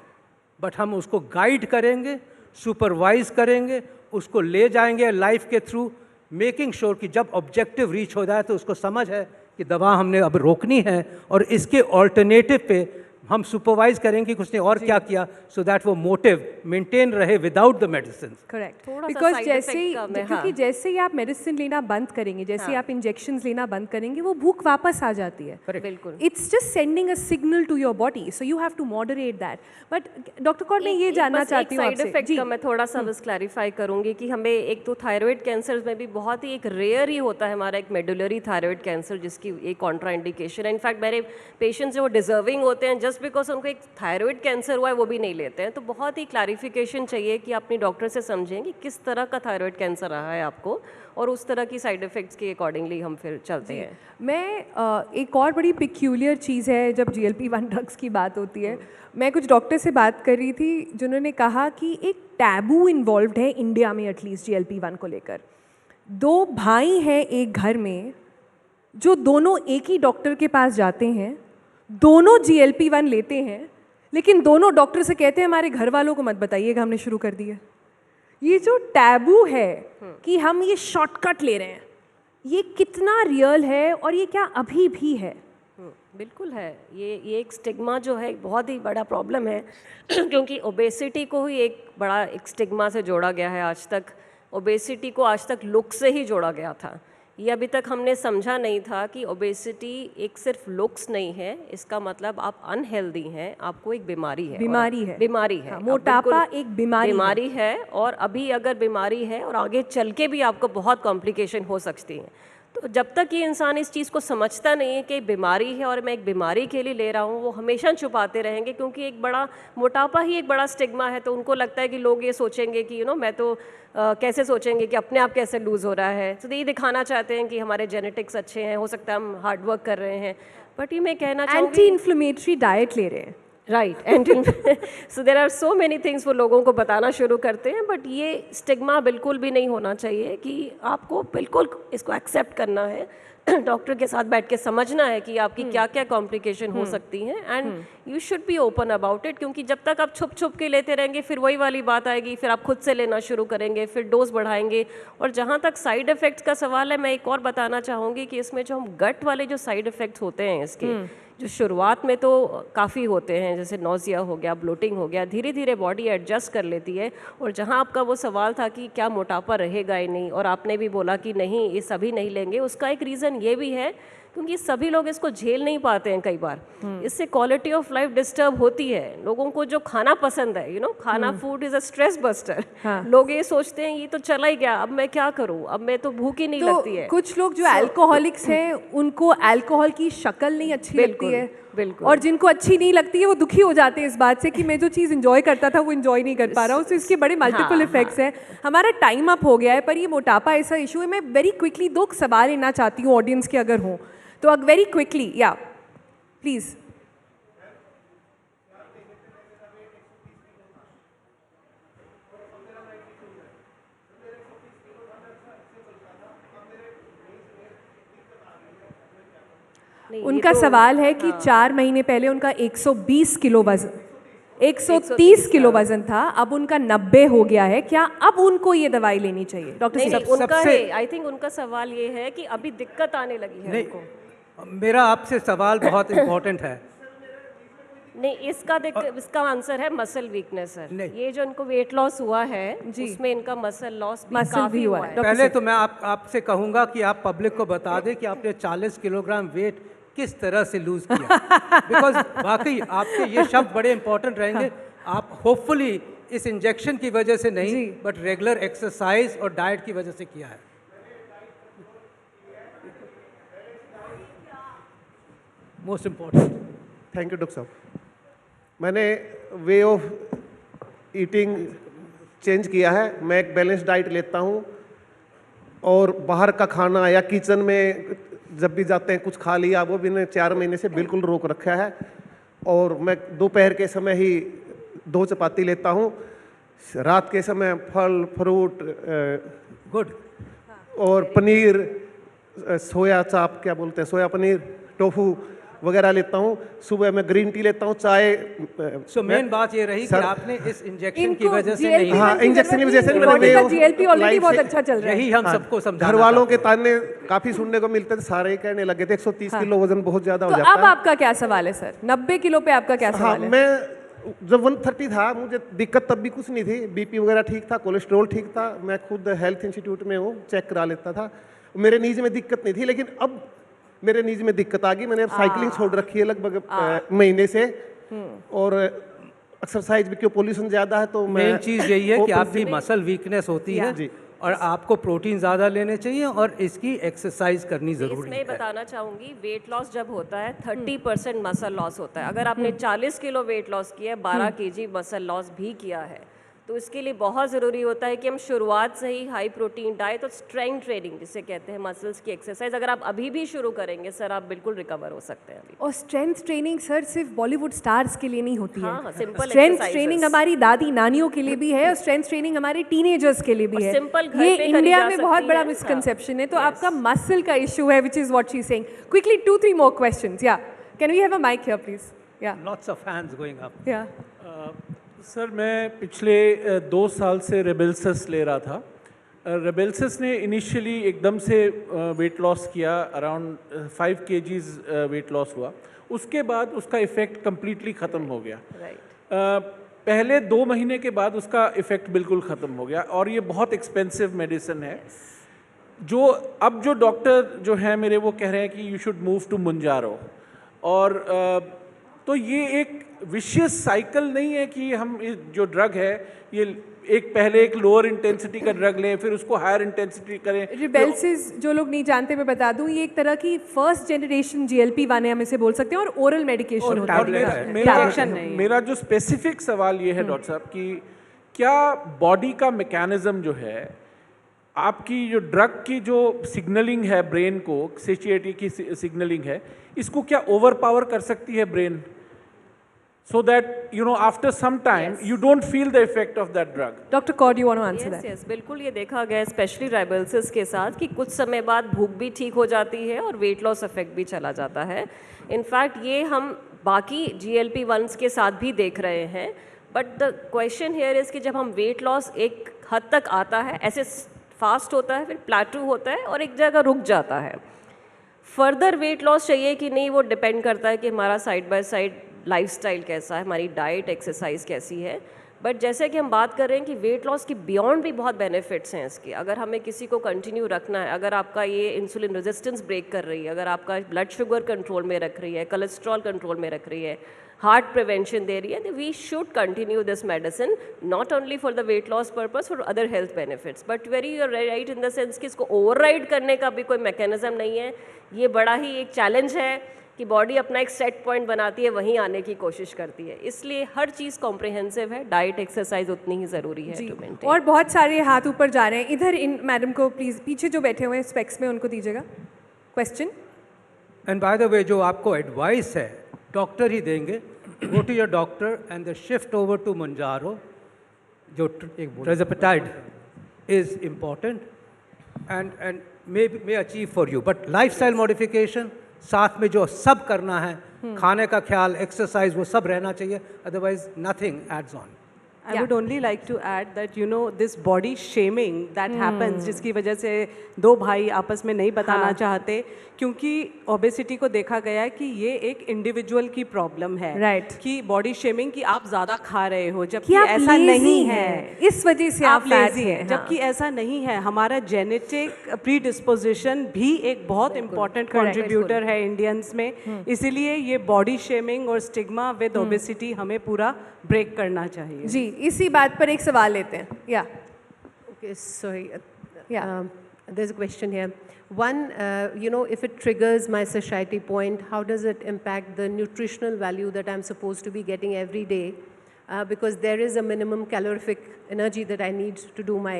बट हम उसको गाइड करेंगे, सुपरवाइज करेंगे, उसको ले जाएंगे लाइफ के थ्रू, मेकिंग श्योर कि जब ऑब्जेक्टिव रीच हो जाए तो उसको समझ है कि दवा हमने अब रोकनी है, और इसके ऑल्टरनेटिव पे हम सुपरवाइज करेंगे कि उसने और क्या किया, सो दैट वो मोटिव मेंटेन रहे विदाउट द मेडिसिन। करेक्ट, थोड़ा सा बिकॉज side जैसे ही, effect का मैं, क्योंकि जैसे ही आप मेडिसिन लेना बंद करेंगे, जैसे ही आप इंजेक्शंस लेना बंद करेंगे, वो भूख वापस आ जाती है। बिल्कुल। It's just sending a signal to your body, so you have to moderate that. But doctor Kaur, मैं ये जानना चाहती हूँ साइड आपसे इफेक्ट का मैं थोड़ा सा बस क्लैरिफाई करूंगी कि हमें एक तो थायराइड कैंसर में भी बहुत ही एक रेयर ही होता है हमारा एक मेडुलरी थायराइड कैंसर, जिसकी एक कॉन्ट्रा इंडिकेशन है। इनफैक्ट मेरे पेशेंट्स जो डिजर्विंग होते हैं, जस्ट बिकॉज उनको एक थायराइड कैंसर हुआ है वो भी नहीं लेते हैं। तो बहुत ही क्लैरिफिकेशन चाहिए कि अपनी डॉक्टर से समझें कि किस तरह का थायराइड कैंसर रहा है आपको, और उस तरह की साइड इफ़ेक्ट्स के अकॉर्डिंगली हम फिर चलते हैं। मैं एक और बड़ी पिक्यूलियर चीज़ है जब GLP-1 ड्रग्स की बात होती है। मैं कुछ डॉक्टर से बात कर रही थी जिन्होंने कहा कि एक टैबू इन्वॉल्व्ड है इंडिया में एटलीस्ट GLP-1 को लेकर। दो भाई हैं एक घर में जो दोनों एक ही डॉक्टर के पास जाते हैं, दोनों GLP-1 लेते हैं, लेकिन दोनों डॉक्टर से कहते हैं हमारे घर वालों को मत बताइएगा हमने शुरू कर दिया। ये जो टैबू है कि हम ये शॉर्टकट ले रहे हैं, ये कितना रियल है और ये क्या अभी भी है? बिल्कुल है। ये एक स्टिग्मा जो है बहुत ही बड़ा प्रॉब्लम है क्योंकि ओबेसिटी को ही एक बड़ा एक स्टिग्मा से जोड़ा गया है आज तक। ओबेसिटी को आज तक लुक से ही जोड़ा गया था। ये अभी तक हमने समझा नहीं था कि ओबेसिटी एक सिर्फ लुक्स नहीं है, इसका मतलब आप अनहेल्दी हैं, आपको एक बीमारी है। बीमारी है, बीमारी है। हाँ, मोटापा एक बीमारी है, और अभी अगर बीमारी है और आगे चल के भी आपको बहुत कॉम्प्लिकेशन हो सकती हैं। तो जब तक ये इंसान इस चीज़ को समझता नहीं है कि बीमारी है और मैं एक बीमारी के लिए ले रहा हूँ, वो हमेशा छुपाते रहेंगे, क्योंकि एक बड़ा मोटापा ही एक बड़ा स्टिग्मा है। तो उनको लगता है कि लोग ये सोचेंगे कि मैं तो कैसे सोचेंगे कि अपने आप कैसे लूज़ हो रहा है। तो ये दिखाना चाहते हैं कि हमारे जेनेटिक्स अच्छे हैं, हो सकता है हम हार्ड वर्क कर रहे हैं, बट ये मैं कहना चाहूँगी एंटी इन्फ्लेमेटरी डाइट ले रहे हैं, right. And so there are so many things वो लोगों को बताना शुरू करते हैं, बट ये स्टिग्मा बिल्कुल भी नहीं होना चाहिए कि आपको बिल्कुल इसको एक्सेप्ट करना है, डॉक्टर के साथ बैठ के समझना है कि आपकी क्या क्या कॉम्प्लिकेशन हो सकती हैं, and you should be open about it. क्योंकि जब तक आप छुप छुप के लेते रहेंगे फिर वही वाली बात आएगी, फिर आप खुद से लेना शुरू करेंगे, फिर डोज बढ़ाएंगे। और जहाँ तक साइड इफ़ेक्ट्स का सवाल है, मैं एक और बताना चाहूँगी कि इसमें जो हम गट वाले जो साइड इफ़ेक्ट्स होते हैं इसके, जो शुरुआत में तो काफ़ी होते हैं, जैसे नोज़िया हो गया, ब्लोटिंग हो गया, धीरे धीरे बॉडी एडजस्ट कर लेती है। और जहाँ आपका वो सवाल था कि क्या मोटापा रहेगा ही नहीं, और आपने भी बोला कि नहीं ये सभी नहीं लेंगे, उसका एक रीज़न ये भी है क्योंकि सभी लोग इसको झेल नहीं पाते हैं। कई बार इससे क्वालिटी ऑफ लाइफ डिस्टर्ब होती है। लोगों को जो खाना पसंद है, खाना, food is a stress buster. लोग ये सोचते हैं ये तो चला ही गया, अब मैं क्या करूं, अब मैं तो भूख ही नहीं लगती है। कुछ लोग जो अल्कोहलिक्स हैं उनको अल्कोहल की शक्ल नहीं अच्छी लगती लगती है, बिल्कुल। और जिनको अच्छी नहीं लगती है वो दुखी हो जाते हैं इस बात से कि मैं जो चीज़ इंजॉय करता था वो इंजॉय नहीं कर पा रहा हूँ। तो इसके बड़े मल्टीपल इफेक्ट्स हैं। हमारा टाइम अप हो गया है, पर ये मोटापा ऐसा इशू है। मैं वेरी क्विकली 2 सवाल लेना चाहती हूँ ऑडियंस के, अगर हों तो। वेरी क्विकली, या प्लीज़। उनका सवाल है कि 4 महीने पहले उनका 120 किलो वजन, 130 किलो वजन था, अब उनका 90 हो गया है। क्या अब उनको ये दवाई लेनी चाहिए? डॉक्टर नहीं, सिंह, उनका है, आई थिंक उनका सवाल ये है कि अभी दिक्कत आने लगी है उनको। मेरा आपसे सवाल बहुत इम्पोर्टेंट है। नहीं, इसका आंसर है मसल वीकनेस सर। ये जो इनको वेट लॉस हुआ है उसमें इनका मसल लॉस भी काफी हुआ है। पहले तो मैं आपसे कहूंगा कि आप पब्लिक को बता दें कि आपने 40 किलोग्राम वेट किस तरह से लूज किया, बिकॉज वाकई आपके ये शब्द बड़े इंपॉर्टेंट रहेंगे। आप होपफुली इस इंजेक्शन की वजह से नहीं, बट रेगुलर एक्सरसाइज और डाइट की वजह से किया है। Most important. Thank you doctor साहब। मैंने वे ऑफ ईटिंग चेंज किया है। मैं एक बैलेंस डाइट लेता हूँ, और बाहर का खाना या किचन में जब भी जाते हैं कुछ खा लिया, वो भी मैंने 4 महीने से बिल्कुल रोक रखा है। और मैं दोपहर के समय ही 2 चपाती लेता हूँ, रात के समय फल फ्रूट गुड, और पनीर, सोया चाप क्या बोलते हैं, सोया पनीर, टोफू वगैरह लेता हूँ। सुबह मैं ग्रीन टी लेता हूँ, चाय। सो मेन बात ये रही कि आपने इस इंजेक्शन की वजह से GLP-1 नहीं, हाँ, इंजेक्शन की वजह से GLP ऑलरेडी बहुत अच्छा चल रहा है। यही हम सबको समझाना घर वालों चाहते के ताने काफी सुनने को मिलते थे, सारे ही कहने लगे थे 130 किलो वजन बहुत ज्यादा हो तो जाता अब है। आपका क्या सवाल है सर? 90 किलो पे आपका क्या हाँ, सवाल है? मैं जब 130 था, मुझे दिक्कत तब भी कुछ नहीं थी, बीपी वगैरह ठीक था, कोलेस्ट्रॉल ठीक था। मैं खुद हेल्थ इंस्टीट्यूट में हूँ, चेक करा लेता था। मेरे नीज में दिक्कत नहीं थी, लेकिन अब मेरे नीज में दिक्कत आ गई। मैंने अब साइकिलिंग छोड़ रखी है लगभग महीने से, और एक्सरसाइज भी, क्यों पोल्यूशन ज़्यादा है तो मेन चीज़ यही है कि आपकी मसल वीकनेस होती है जी, और आपको प्रोटीन ज़्यादा लेने चाहिए और इसकी एक्सरसाइज करनी ज़रूरी इसमें है। बताना चाहूँगी, वेट लॉस जब होता है 30% मसल लॉस होता है। अगर आपने 40 किलो वेट लॉस किया है, 12 kg मसल लॉस भी किया है, तो इसके लिए बहुत ज़रूरी होता है कि हम शुरुआत से ही हाई प्रोटीन डाइट और स्ट्रेंथ ट्रेनिंग जिसे कहते हैं, मसल्स की एक्सरसाइज अगर आप अभी भी शुरू करेंगे सर, आप बिल्कुल रिकवर हो सकते हैं अभी। और स्ट्रेंथ ट्रेनिंग सर सिर्फ बॉलीवुड स्टार्स के लिए नहीं होती है। हाँ, simple स्ट्रेंथ exercises। ट्रेनिंग हमारी दादी नानियों के लिए भी है, और स्ट्रेंथ ट्रेनिंग हमारे टीनेजर्स के लिए भी है। simple घर ये पे करी इंडिया जा में बहुत सकती बड़ा है। मिसकंसेप्शन है। तो आपका मसल का इशू है, which is what she is saying. Quickly 2-3 more questions. Yeah can we have a mic here please? Yeah lots of hands going up. Yeah sir, मैं पिछले 2 साल से रेबेल्सस ले रहा था। रेबेल्सस ने इनिशियली एकदम से वेट लॉस किया, अराउंड 5 kgs वेट लॉस हुआ। उसके बाद उसका इफ़ेक्ट कम्प्लीटली ख़त्म हो गया। पहले 2 महीने के बाद उसका इफ़ेक्ट बिल्कुल ख़त्म हो गया, और ये बहुत एक्सपेंसिव मेडिसिन है। जो डॉक्टर जो हैं मेरे, वो कह रहे हैं कि यू शुड मूव टू मुंजारो। और तो ये एक विशियस साइकिल नहीं है कि हम जो ड्रग है, ये पहले एक लोअर इंटेंसिटी का ड्रग लें, फिर उसको हायर इंटेंसिटी करें। रिबेल्सिस, जो लोग नहीं जानते मैं बता दूं, ये एक तरह की फर्स्ट जनरेशन GLP-1 है, हम इसे बोल सकते हैं, और ओरल मेडिकेशन होता है। मेरा जो स्पेसिफिक सवाल ये है डॉक्टर साहब कि क्या बॉडी का मैकेनिज्म जो है, आपकी जो ड्रग की जो सिग्नलिंग है ब्रेन को, सेचिएटी की सिग्नलिंग है, इसको क्या ओवर पावर कर सकती है brain, so that after some time you don't feel the effect of that drug? Dr. Kaur, you want to answer that? Yes, बिल्कुल ये देखा गया है, स्पेशली राइबल्सिस के साथ, कि कुछ समय बाद भूख भी ठीक हो जाती है और वेट लॉस इफेक्ट भी चला जाता है। इनफैक्ट ये हम बाकी GLP-1s के साथ भी देख रहे हैं। But the question here is कि जब हम वेट लॉस एक हद तक आता है, ऐसे फास्ट होता है, फिर प्लेटू होता है और एक जगह रुक जाता है। फर्दर वेट लॉस चाहिए कि नहीं, वो डिपेंड करता है कि हमारा साइड बाय साइड लाइफस्टाइल कैसा है, हमारी डाइट एक्सरसाइज कैसी है। बट जैसे कि हम बात कर रहे हैं कि वेट लॉस की बियॉन्ड भी बहुत बेनिफिट्स हैं इसके। अगर हमें किसी को कंटिन्यू रखना है, अगर आपका ये इंसुलिन रेजिस्टेंस ब्रेक कर रही है, अगर आपका ब्लड शुगर कंट्रोल में रख रही है, कोलेस्ट्रॉल कंट्रोल में रख रही है, हार्ट प्रिवेंशन दे रही है, तो we should continue this medicine, not only for the weight loss purpose, for other health benefits. But very you are right in the sense कि इसको ओवरराइड करने का भी कोई मैकेनिज्म नहीं है। ये बड़ा ही एक चैलेंज है कि बॉडी अपना एक सेट पॉइंट बनाती है, वहीं आने की कोशिश करती है। इसलिए हर चीज़ कॉम्प्रिहेंसिव है, डाइट एक्सरसाइज उतनी ही ज़रूरी है जी to maintain। और बहुत सारे हाथ ऊपर जा रहे हैं, इधर इन मैडम को प्लीज़, पीछे जो बैठे हुए हैं स्पेक्स में उनको दीजिएगा question. And by the way, जो आपको एडवाइस है डॉक्टर ही देंगे, go to your doctor and the shift over to Mounjaro, जो tirzepatide is important and may achieve for you, but lifestyle modification साथ में जो सब करना है, खाने का ख्याल, एक्सरसाइज, वो सब रहना चाहिए, otherwise nothing adds on. I would only like to add that this body shaming that happens, जिसकी वजह से दो भाई आपस में नहीं बताना चाहते, क्योंकि ओबेसिटी को देखा गया है कि ये एक इंडिविजुअल की प्रॉब्लम है। Right. कि बॉडी शेमिंग कि आप ज़्यादा खा रहे हो, कि जबकि आप ऐसा lazy नहीं हैं, है, इस वजह से आप फैट लेजी हैं, जबकि ऐसा नहीं है। हमारा जेनेटिक प्रीडिस्पोजिशन भी एक बहुत इंपॉर्टेंट कंट्रीब्यूटर है इंडियंस में, इसीलिए ये बॉडी शेमिंग और स्टिग्मा विद ओबेसिटी हमें पूरा ब्रेक करना चाहिए। जी, इसी बात पर एक सवाल लेते हैं। या Okay, sorry. Yeah. There's a question here. One, if it triggers my satiety point, how does it impact the nutritional value that I'm supposed to be getting every day? Because there is a minimum calorific energy that I need to do my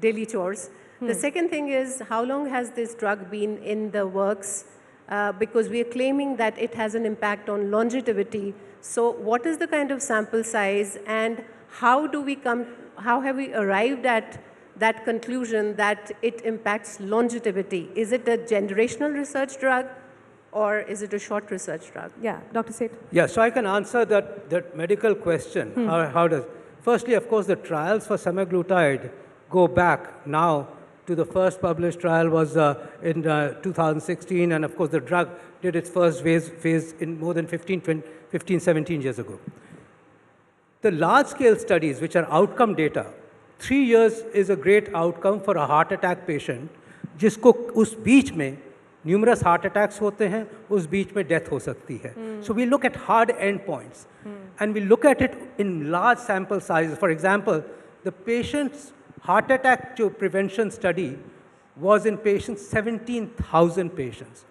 daily chores. The second thing is, how long has this drug been in the works? Because we are claiming that it has an impact on longevity. So what is the kind of sample size, and how have we arrived at that conclusion that it impacts longevity? Is it a generational research drug, or is it a short research drug? या doctor सेठ। Yeah, so I can answer that medical question. How does? Firstly, of course, the trials for semaglutide go back now to the first published trial was in 2016, and of course the drug did its first phase in more than 15, 17 years ago. The large-scale studies, which are outcome data, 3 years is a great outcome for a heart attack patient, जिसको उस बीच में numerous heart attacks होते हैं, उस बीच में death हो सकती है. So we look at hard endpoints, and we look at it in large sample sizes. For example, the patient's heart attack prevention study was in patients, 17,000 patients,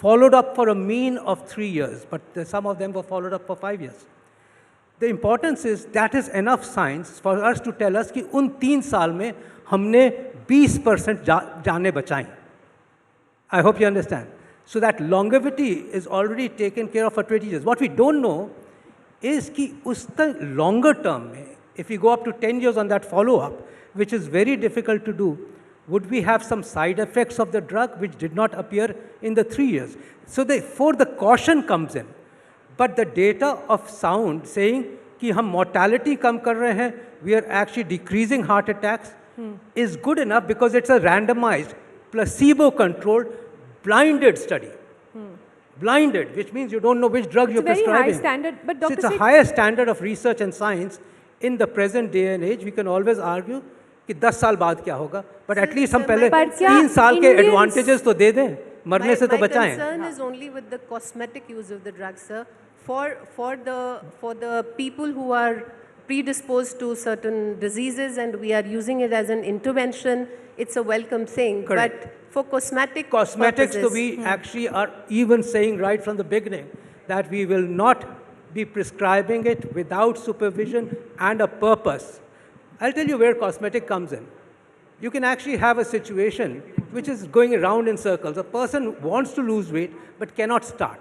followed up for a mean of 3 years, but some of them were followed up for 5 years. The importance is that is enough science for us to tell us कि उन 3 साल में हमने 20% जाने बचाई. I hope you understand. So that longevity is already taken care of for 20 years. What we don't know is कि उस longer term में, if we go up to 10 years on that follow-up, which is very difficult to do, would we have some side effects of the drug which did not appear in the 3 years? So therefore the caution comes in. But the data of sound saying कि हम mortality कम कर रहे हैं, we are actually decreasing heart attacks, is good enough because it's a randomized, placebo-controlled, blinded study. Blinded, which means you don't know which drug you're It's a very prescribing. high standard, but So Dr. it's a Seth- higher standard of research and science in the present day and age. We can always argue कि 10 साल बाद क्या होगा, but at least हम पहले पर क्या 3 साल के Indians- advantages तो दे दें, मरने से तो My बचाएं. concern is only with the cosmetic use of the drug, sir. For the people who are predisposed to certain diseases and we are using it as an intervention, it's a welcome thing. Correct. But for cosmetic Cosmetics, so purposes, we actually are even saying right from the beginning that we will not be prescribing it without supervision and a purpose. I'll tell you where cosmetic comes in. You can actually have a situation which is going around in circles. A person wants to lose weight but cannot start.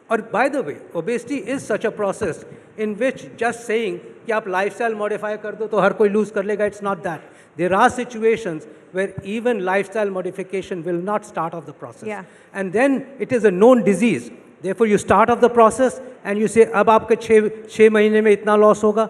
Or by the way, obesity is such a process in which just saying कि आप lifestyle modify कर दो तो हर कोई lose कर लेगा, it's not that. There are situations where even lifestyle modification will not start off the process. Yeah. And then it is a known disease. Therefore, you start off the process and you say, अब आपके 6 महीने में इतना loss होगा.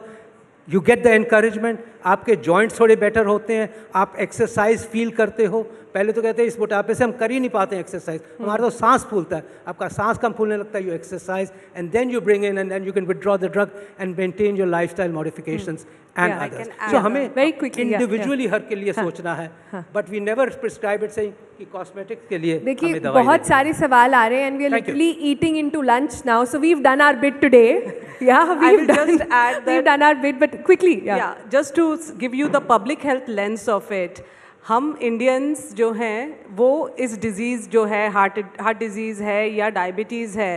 You get the encouragement, आपके joints थोड़े better होते हैं, आप exercise feel करते हो. पहले तो कहते हैं इस मोटापे से हम कर ही नहीं पाते हैं exercise. हमारा तो सांस फूलता है, आपका सांस कम फूलने लगता है, you exercise and then you bring in and then you can withdraw the drug and maintain your lifestyle modifications and Yeah, I others. can add So हमें very quickly, yeah, individually हर के लिए सोचना है, but we never prescribe it saying कि cosmetics के लिए देखिए हमें दवाई बहुत लेनी है. सारे सवाल आ रहे हैं and we are Thank you. literally eating into lunch now, so we've done our bit today. Yeah, will just add we've that- done our bit, but quickly, yeah. Yeah, just to give you the public health lens of it, हम Indians जो हैं वो इस disease जो है heart disease है या diabetes है,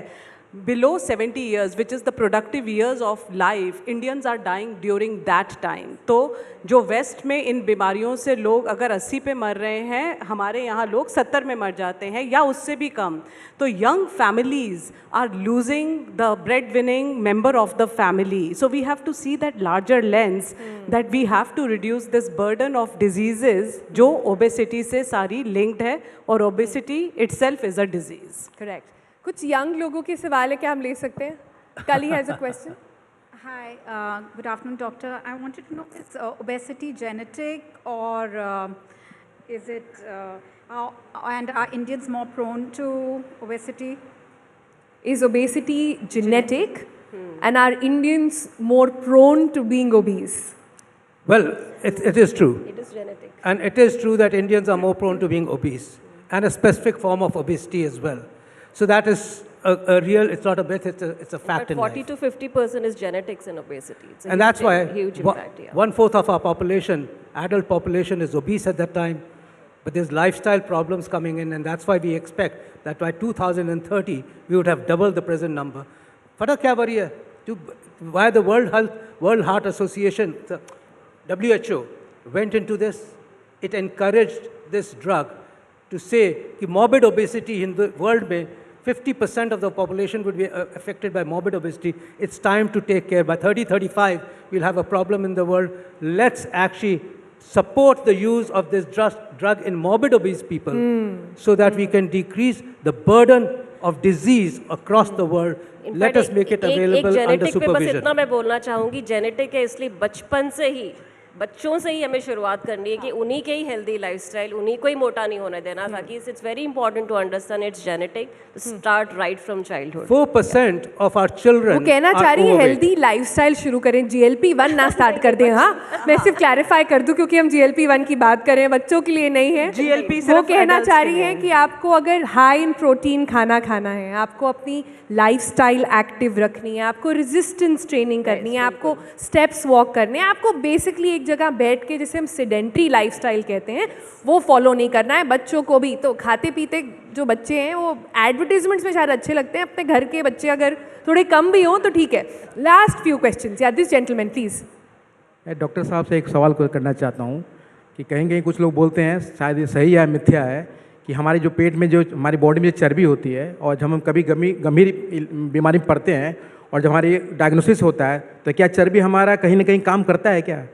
below 70 years, which is the productive years of life, Indians are dying during that time. तो जो वेस्ट में इन बीमारियों से लोग अगर 80 पे मर रहे हैं, हमारे यहाँ लोग 70 में मर जाते हैं या उससे भी कम. तो young families are losing the breadwinning member of the family. So we have to see that larger lens that we have to reduce this burden of diseases जो obesity से सारी linked है और obesity itself is a disease. Correct. कुछ young लोगों के सवाल है क्या हम ले सकते हैं? कली has a question. Hi, good afternoon, doctor. I wanted to know, is obesity genetic or is it, and are Indians more prone to obesity? Is obesity genetic? And are Indians more prone to being obese? Well, it is true. It is genetic. And it is true that Indians are more prone to being obese and a specific form of obesity as well. So that is a real, it's not a myth, it's a fact in But 40 life. to 50% is genetics in obesity. It's a And that's why huge impact. Yeah. 1/4 of our population, adult population, is obese at that time. But there's lifestyle problems coming in, and that's why we expect that by 2030 we would have doubled the present number. Farak kya bari hai? Why the World Heart Association, the WHO, went into this. It encouraged this drug to say कि morbid obesity in the world में 50% of the population would be affected by morbid obesity. It's time to take care. By 2035, we'll have a problem in the world. Let's actually support the use of this drug in morbid obese people so that we can decrease the burden of disease across the world. Let us make it available under genetic पे बस supervision. इतना मैं बोलना चाहूँगी, genetic है इसलिए बचपन से ही बच्चों से ही हमें शुरुआत करनी है कि उन्हीं के ही हेल्दी लाइफस्टाइल, उन्हीं को ही मोटा नहीं होने देना, ताकि it's very important to understand it's genetic, start right from childhood. 4% of our children वो कहना are चाह रही है overweight. हेल्दी लाइफस्टाइल शुरू करें, GLP-1 ना स्टार्ट कर दें. हाँ, मैं सिर्फ क्लैरिफाई कर दूं क्योंकि हम GLP-1 की बात कर रहे हैं, बच्चों के लिए नहीं है. GLP वो सिर्फ कहना adults चाह के रही लिए है है. कि आपको अगर हाई इन प्रोटीन खाना खाना है, आपको अपनी लाइफस्टाइल एक्टिव रखनी है, आपको रेजिस्टेंस ट्रेनिंग करनी है, आपको स्टेप्स वॉक करने हैं, आपको बेसिकली एक जगह बैठ के जिसे हम सेडेंट्री लाइफस्टाइल कहते हैं वो फॉलो नहीं करना है. बच्चों को भी तो खाते पीते जो बच्चे हैं वो एडवर्टीजमेंट्स में शायद अच्छे लगते हैं, अपने घर के बच्चे अगर थोड़े कम भी हों तो ठीक है. Last few questions. या दिस जेंटलमैन प्लीज. मैं डॉक्टर साहब से एक सवाल करना चाहता हूँ कि कहीं कहीं कुछ लोग बोलते हैं, शायद ये सही है मिथ्या है, कि हमारे जो पेट में जो हमारी बॉडी में जो चर्बी होती है और जब हम कभी गंभीर बीमारी में पड़ते हैं और जब हमारी डायग्नोसिस होता है तो क्या चर्बी हमारा कहीं ना कहीं काम करता है क्या?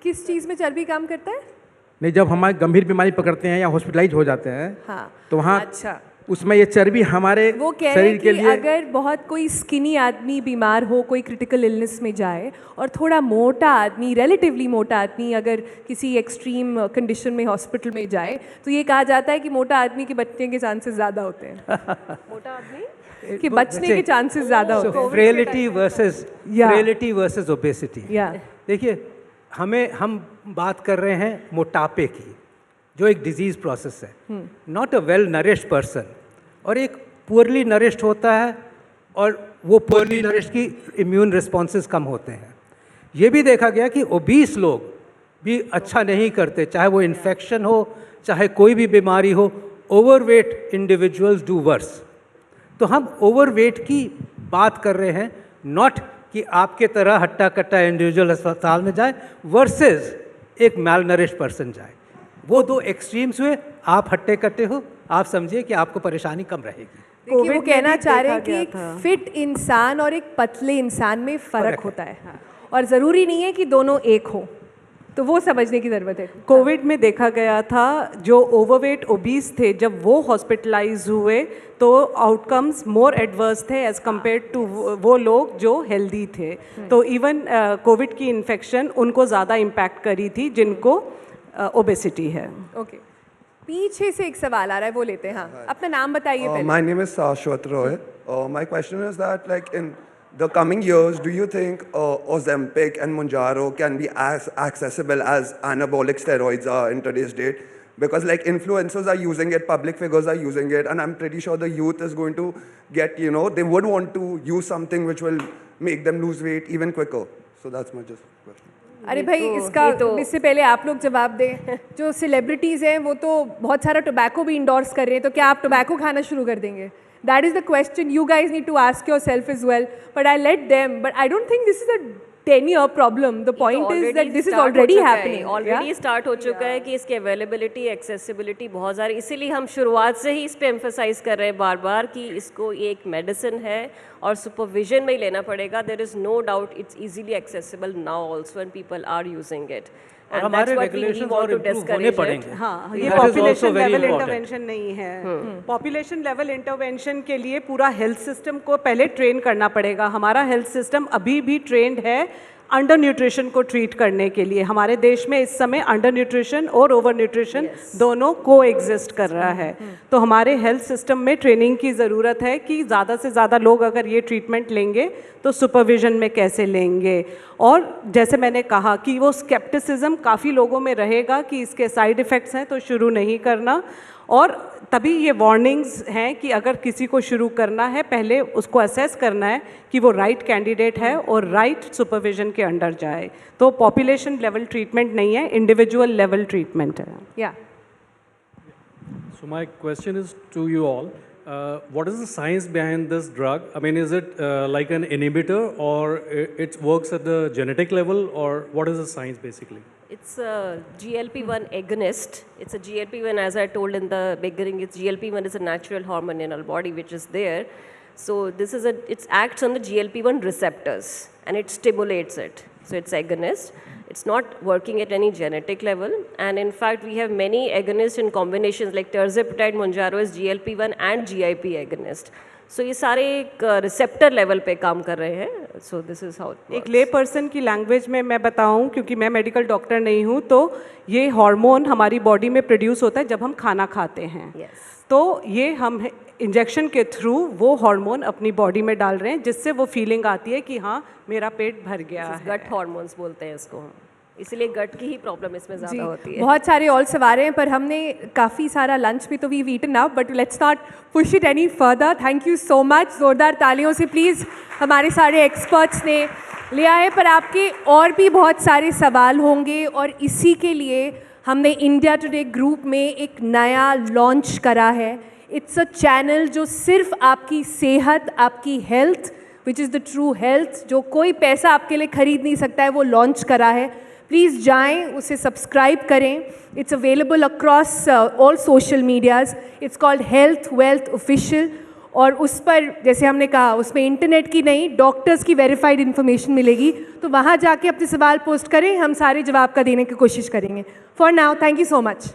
किस चीज़ में चर्बी काम करता है? नहीं, जब हमारी गंभीर बीमारी पकड़ते हैं या हॉस्पिटलाइज हो जाते हैं, हाँ, तो वहाँ अच्छा, उसमें ये चर्बी हमारे वो कह रहे शरीर हैं के कि लिए अगर बहुत कोई स्किनी आदमी बीमार हो, कोई क्रिटिकल इलनेस में जाए और थोड़ा मोटा आदमी, रिलेटिवली मोटा आदमी अगर किसी एक्सट्रीम कंडीशन में हॉस्पिटल में जाए तो ये कहा जाता है कि मोटा आदमी के बचने के चांसेस ज़्यादा होते हैं. मोटा आदमी कि बचने के चांसेस ज़्यादा होते So हैं. frailty versus obesity. या देखिए, हम बात कर रहे हैं मोटापे की, जो एक डिजीज प्रोसेस है. Not a well nourished person और एक पुअरली नरिश्ड होता है और वो पुअरली नरिश्ड की इम्यून रिस्पॉन्सेस कम होते हैं. ये भी देखा गया कि ओबीस लोग भी अच्छा नहीं करते, चाहे वो इन्फेक्शन हो, चाहे कोई भी बीमारी हो. Overweight individuals do worse. तो हम ओवरवेट की बात कर रहे हैं, नॉट कि आपके तरह हट्टा कट्टा इंडिविजुअल अस्पताल में जाए वर्सेस एक मैलनरिश्ड पर्सन जाए. वो दो एक्सट्रीम्स हुए. आप हट्टे कट्टे हो, आप समझिए कि आपको परेशानी कम रहेगी. देखिए, वो कोविड में कहना भी चाह रहे हैं देखा कि गया एक था. फिट इंसान और एक पतले इंसान में फर्क फ़र्क है. होता है और ज़रूरी नहीं है कि दोनों एक हो. तो वो समझने की ज़रूरत है. कोविड में देखा गया था जो ओवरवेट ओबीस थे, जब वो हॉस्पिटलाइज हुए तो आउटकम्स मोर एडवर्स थे एज कम्पेयर टू वो लोग जो हेल्दी थे. तो इवन कोविड की इन्फेक्शन उनको ज़्यादा इम्पैक्ट करी थी जिनको ओबेसिटी है. ओके, पीछे से एक सवाल आ रहा है, वो लेते हैं. हाँ, अपना नाम बताइए पहले. My name is Shashwat Roy. My question is that, like, in the coming years, do you think Ozempic and Mounjaro can be as accessible as anabolic steroids are in today's date? Because, like, influencers are using it, public figures are using it, and I'm pretty sure the youth is going to get, they would want to use something which will make them lose weight even quicker. So that's my just question. अरे भाई इसका इससे पहले आप लोग जवाब दें। जो सेलिब्रिटीज़ हैं वो तो बहुत सारा टोबैको भी इंडोर्स कर रहे हैं, तो क्या आप टोबैको खाना शुरू कर देंगे? That is the question you guys need to ask yourself is well, but I let them, but I don't think this is a 10-year problem. The point is that this is already happening. Already start हो चुका है कि इसकी availability accessibility बहुत ज़्यादा, इसीलिए हम शुरुआत से ही इस पे एम्फसाइज कर रहे हैं बार बार कि इसको एक मेडिसिन है और सुपरविजन में ही लेना पड़ेगा. There is no doubt it's easily accessible now also and people are using it. और हमारे रेगुलेशंस और इम्प्रूव होने पड़ेंगे. हाँ, ये पॉपुलेशन लेवल इंटरवेंशन नहीं है. पॉपुलेशन लेवल इंटरवेंशन के लिए पूरा हेल्थ सिस्टम को पहले ट्रेन करना पड़ेगा. हमारा हेल्थ सिस्टम अभी भी ट्रेंड है अंडर न्यूट्रिशन को ट्रीट करने के लिए. हमारे देश में इस समय अंडर न्यूट्रिशन और ओवर न्यूट्रिशन दोनों को एग्जिस्ट कर रहा है. तो हमारे हेल्थ सिस्टम में ट्रेनिंग की ज़रूरत है कि ज़्यादा से ज़्यादा लोग अगर ये ट्रीटमेंट लेंगे तो सुपरविजन में कैसे लेंगे. और जैसे मैंने कहा कि वो स्केप्टिसिज्म काफ़ी लोगों में रहेगा कि इसके साइड इफ़ेक्ट्स हैं तो शुरू नहीं करना. और तभी ये वार्निंग्स हैं कि अगर किसी को शुरू करना है पहले उसको असेस करना है कि वो राइट कैंडिडेट है और राइट सुपरविजन के अंडर जाए. तो पॉपुलेशन लेवल ट्रीटमेंट नहीं है, इंडिविजुअल लेवल ट्रीटमेंट है. या So my question is to you all. What is the science behind this drug? I mean, is it like an inhibitor or it works at the genetic level, or what is the science basically? It's a GLP-1 agonist. It's a GLP-1, as I told in the beginning, GLP-1 is a natural hormone in our body which is there. So this is it acts on the GLP-1 receptors and it stimulates it. So it's agonist. It's not working at any genetic level. And in fact, we have many agonists in combinations like tirzepatide, Mounjaro is GLP-1 and GIP agonist. So ये सारे एक receptor level पे काम कर रहे हैं. So this is how एक ले पर्सन की लैंग्वेज में मैं बताऊं, क्योंकि मैं मेडिकल डॉक्टर नहीं हूं, तो ये हार्मोन हमारी बॉडी में प्रोड्यूस होता है जब हम खाना खाते हैं. तो ये हम इंजेक्शन के थ्रू वो हार्मोन अपनी बॉडी में डाल रहे हैं जिससे वो फीलिंग आती है कि हाँ मेरा पेट भर गया है. गट हार्मोन्स बोलते हैं इसको हम, इसलिए गट की ही प्रॉब्लम इसमें ज़्यादा होती है. बहुत सारे और सवाल हैं पर हमने काफ़ी सारा लंच भी तो we eaten up, but let's not push it any further. Thank you so much. ज़ोरदार तालियों से प्लीज़ हमारे सारे एक्सपर्ट्स ने लिया है. पर आपके और भी बहुत सारे सवाल होंगे और इसी के लिए हमने इंडिया टुडे ग्रुप में एक नया लॉन्च करा है. इट्स अ चैनल जो सिर्फ आपकी सेहत, आपकी health which is the true health, जो कोई पैसा आपके लिए ख़रीद नहीं सकता है, वो लॉन्च करा है. प्लीज़ जाएं, उसे सब्सक्राइब करें. It's available across all social medias. It's called health wealth official. और उस पर जैसे हमने कहा उसमें इंटरनेट की नहीं, डॉक्टर्स की वेरीफाइड इन्फॉर्मेशन मिलेगी. तो वहाँ जाके अपने सवाल पोस्ट करें, हम सारे जवाब का देने की कोशिश करेंगे. For now, thank you so much.